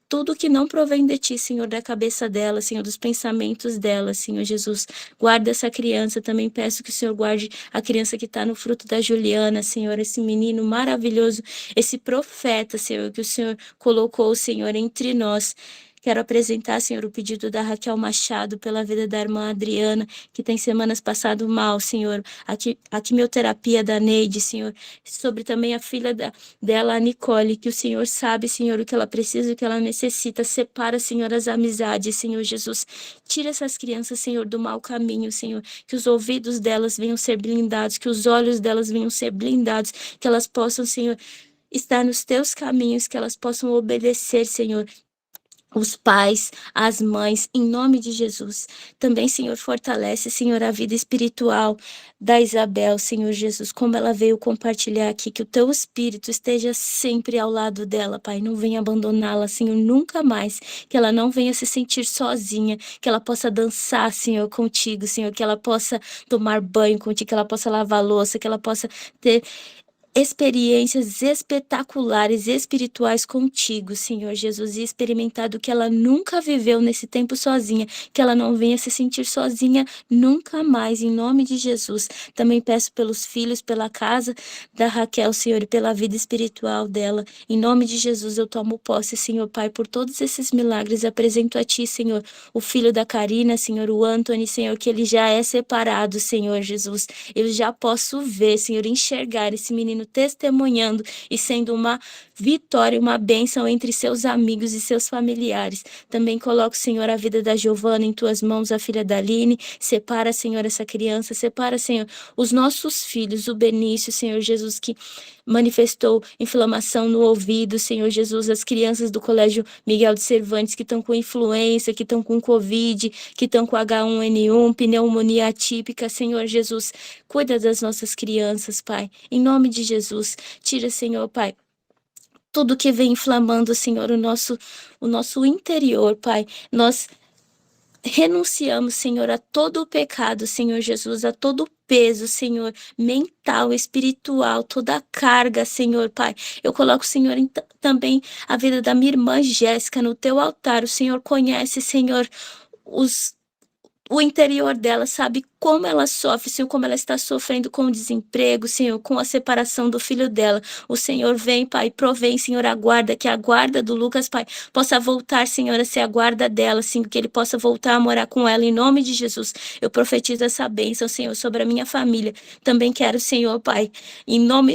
tudo que não provém de ti, Senhor, da cabeça dela, Senhor, dos pensamentos dela, Senhor Jesus. Guarda essa criança, também peço que o Senhor guarde a criança que está no fruto da Juliana, Senhor, esse menino maravilhoso, esse profeta, Senhor, que o Senhor colocou, Senhor, entre nós. Quero apresentar, Senhor, o pedido da Raquel Machado pela vida da irmã Adriana, que tem semanas passado mal, Senhor. A quimioterapia da Neide, Senhor. Sobre também a filha dela, a Nicole, que o Senhor sabe, Senhor, o que ela precisa, o que ela necessita. Separa, Senhor, as amizades, Senhor Jesus. Tira essas crianças, Senhor, do mau caminho, Senhor. Que os ouvidos delas venham ser blindados, que os olhos delas venham ser blindados, que elas possam, Senhor, estar nos teus caminhos, que elas possam obedecer, Senhor, os pais, as mães, em nome de Jesus. Também, Senhor, fortalece, Senhor, a vida espiritual da Isabel, Senhor Jesus, como ela veio compartilhar aqui, que o teu Espírito esteja sempre ao lado dela, Pai, não venha abandoná-la, Senhor, nunca mais, que ela não venha se sentir sozinha, que ela possa dançar, Senhor, contigo, Senhor, que ela possa tomar banho contigo, que ela possa lavar louça, que ela possa ter experiências espetaculares, espirituais contigo, Senhor Jesus, e experimentar do que ela nunca viveu nesse tempo sozinha, que ela não venha se sentir sozinha nunca mais, em nome de Jesus. Também peço pelos filhos, pela casa da Raquel, Senhor, e pela vida espiritual dela. Em nome de Jesus, eu tomo posse, Senhor Pai, por todos esses milagres. Apresento a Ti, Senhor, o filho da Karina, Senhor, o Anthony, Senhor, que ele já é separado, Senhor Jesus. Eu já posso ver, Senhor, enxergar esse menino testemunhando e sendo uma vitória, uma bênção entre seus amigos e seus familiares. Também coloco, Senhor, a vida da Giovana em tuas mãos, a filha da Aline. Separa, Senhor, essa criança. Separa, Senhor, os nossos filhos, o Benício, Senhor Jesus, que manifestou inflamação no ouvido, Senhor Jesus, as crianças do Colégio Miguel de Cervantes que estão com influenza, que estão com Covid, que estão com H1N1, pneumonia atípica, Senhor Jesus, cuida das nossas crianças, Pai, em nome de Jesus. Tira, Senhor, Pai, tudo que vem inflamando, Senhor, o nosso interior, Pai. Nós renunciamos, Senhor, a todo o pecado, Senhor Jesus, a todo o peso, Senhor, mental, espiritual, toda a carga, Senhor, Pai. Eu coloco, Senhor, também a vida da minha irmã Jéssica no teu altar. O Senhor conhece, Senhor, o interior dela, sabe como ela sofre, Senhor, como ela está sofrendo com o desemprego, Senhor, com a separação do filho dela. O Senhor vem, Pai, provém, Senhor, a guarda, que a guarda do Lucas, Pai, possa voltar, Senhor, a ser a guarda dela, Senhor, que ele possa voltar a morar com ela, em nome de Jesus. Eu profetizo essa bênção, Senhor, sobre a minha família. Também quero, Senhor, Pai, em nome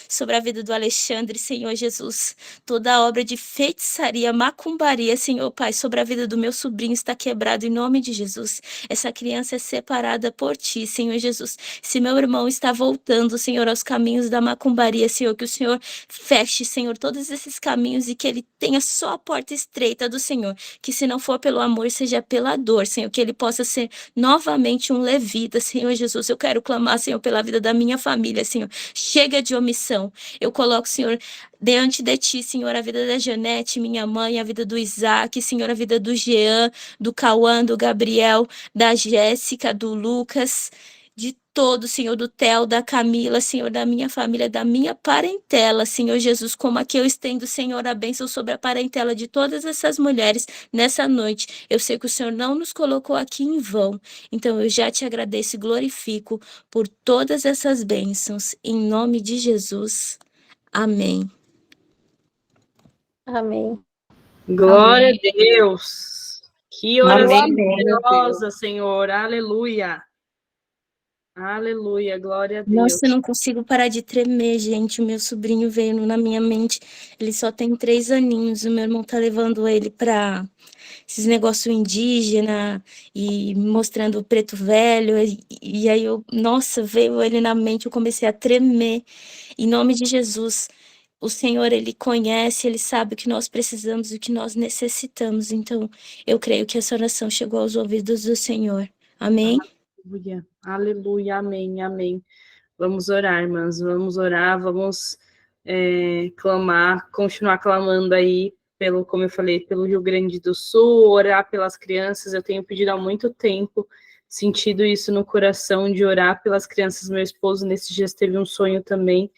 sobre a vida do Alexandre, Senhor Jesus. Toda obra de feitiçaria, macumbaria, Senhor, Pai, sobre a vida do meu sobrinho está quebrado em nome de Jesus. Essa criança é separada por ti, Senhor Jesus. Se meu irmão está voltando, Senhor, aos caminhos da macumbaria, Senhor, que o Senhor feche, Senhor, todos esses caminhos e que ele tenha só a porta estreita do Senhor. Que se não for pelo amor, seja pela dor, Senhor, que ele possa ser novamente um levita, Senhor Jesus. Eu quero clamar, Senhor, pela vida da minha família, Senhor. Chega de omissão. Eu coloco, Senhor, diante de ti, Senhor, a vida da Janete, minha mãe, a vida do Isaac, Senhor, a vida do Jean, do Cauã, do Gabriel, da Jéssica, do Lucas, de todo, Senhor, do Theo, da Camila, Senhor, da minha família, da minha parentela, Senhor Jesus, como aqui eu estendo, Senhor, a bênção sobre a parentela de todas essas mulheres nessa noite. Eu sei que o Senhor não nos colocou aqui em vão, então eu já te agradeço e glorifico por todas essas bênçãos, em nome de Jesus. Amém. Amém. Glória Amém. a Deus. Que oração Amém. poderosa, Senhor. Aleluia. Aleluia. Glória a Deus. Nossa, eu não consigo parar de tremer, gente. O meu sobrinho veio na minha mente. Ele só tem 3 aninhos. O meu irmão tá levando ele para esses negócios indígena e mostrando o preto velho. E aí nossa, veio ele na mente. Eu comecei a tremer. Em nome de Jesus. O Senhor, Ele conhece, Ele sabe o que nós precisamos e o que nós necessitamos. Então, eu creio que essa oração chegou aos ouvidos do Senhor. Amém? Aleluia. Aleluia. Amém. Amém. Vamos orar, irmãs. Vamos orar, vamos clamar, continuar clamando aí pelo, como eu falei, pelo Rio Grande do Sul, orar pelas crianças. Eu tenho pedido há muito tempo, sentido isso no coração de orar pelas crianças. Meu esposo nesses dias teve um sonho também,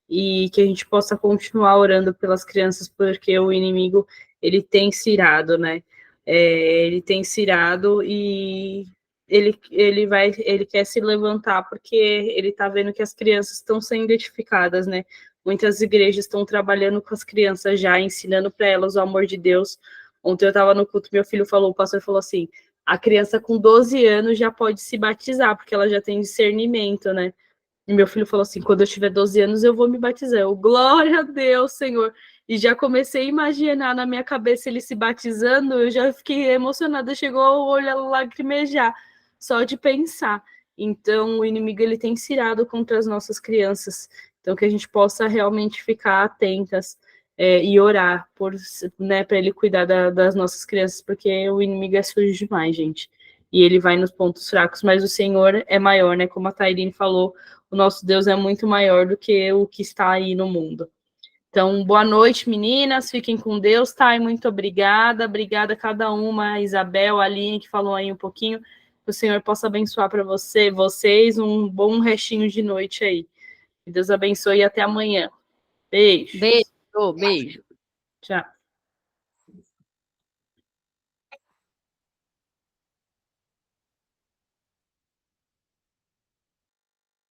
e que a gente possa continuar orando pelas crianças, porque o inimigo, ele tem se irado, né? Ele tem se irado e ele quer se levantar, porque ele está vendo que as crianças estão sendo edificadas, né? Muitas igrejas estão trabalhando com as crianças já, ensinando para elas o amor de Deus. Ontem eu estava no culto, meu filho falou, o pastor falou assim, a criança com 12 anos já pode se batizar, porque ela já tem discernimento, né? E meu filho falou assim, quando eu tiver 12 anos eu vou me batizar. Eu, glória a Deus, Senhor. E já comecei a imaginar na minha cabeça ele se batizando, eu já fiquei emocionada, chegou o olho a lacrimejar, só de pensar. Então, o inimigo, ele tem cirado contra as nossas crianças. Então, que a gente possa realmente ficar atentas e orar para ele cuidar das nossas crianças, porque o inimigo é sujo demais, gente. E ele vai nos pontos fracos, mas o Senhor é maior, né? Como a Tairine falou, o nosso Deus é muito maior do que o que está aí no mundo. Então, boa noite, meninas. Fiquem com Deus, tá? E muito obrigada. Obrigada a cada uma, a Isabel, a Aline, que falou aí um pouquinho. Que o Senhor possa abençoar para vocês um bom restinho de noite aí. Que Deus abençoe e até amanhã. Beijo. Beijo, beijo. Tchau.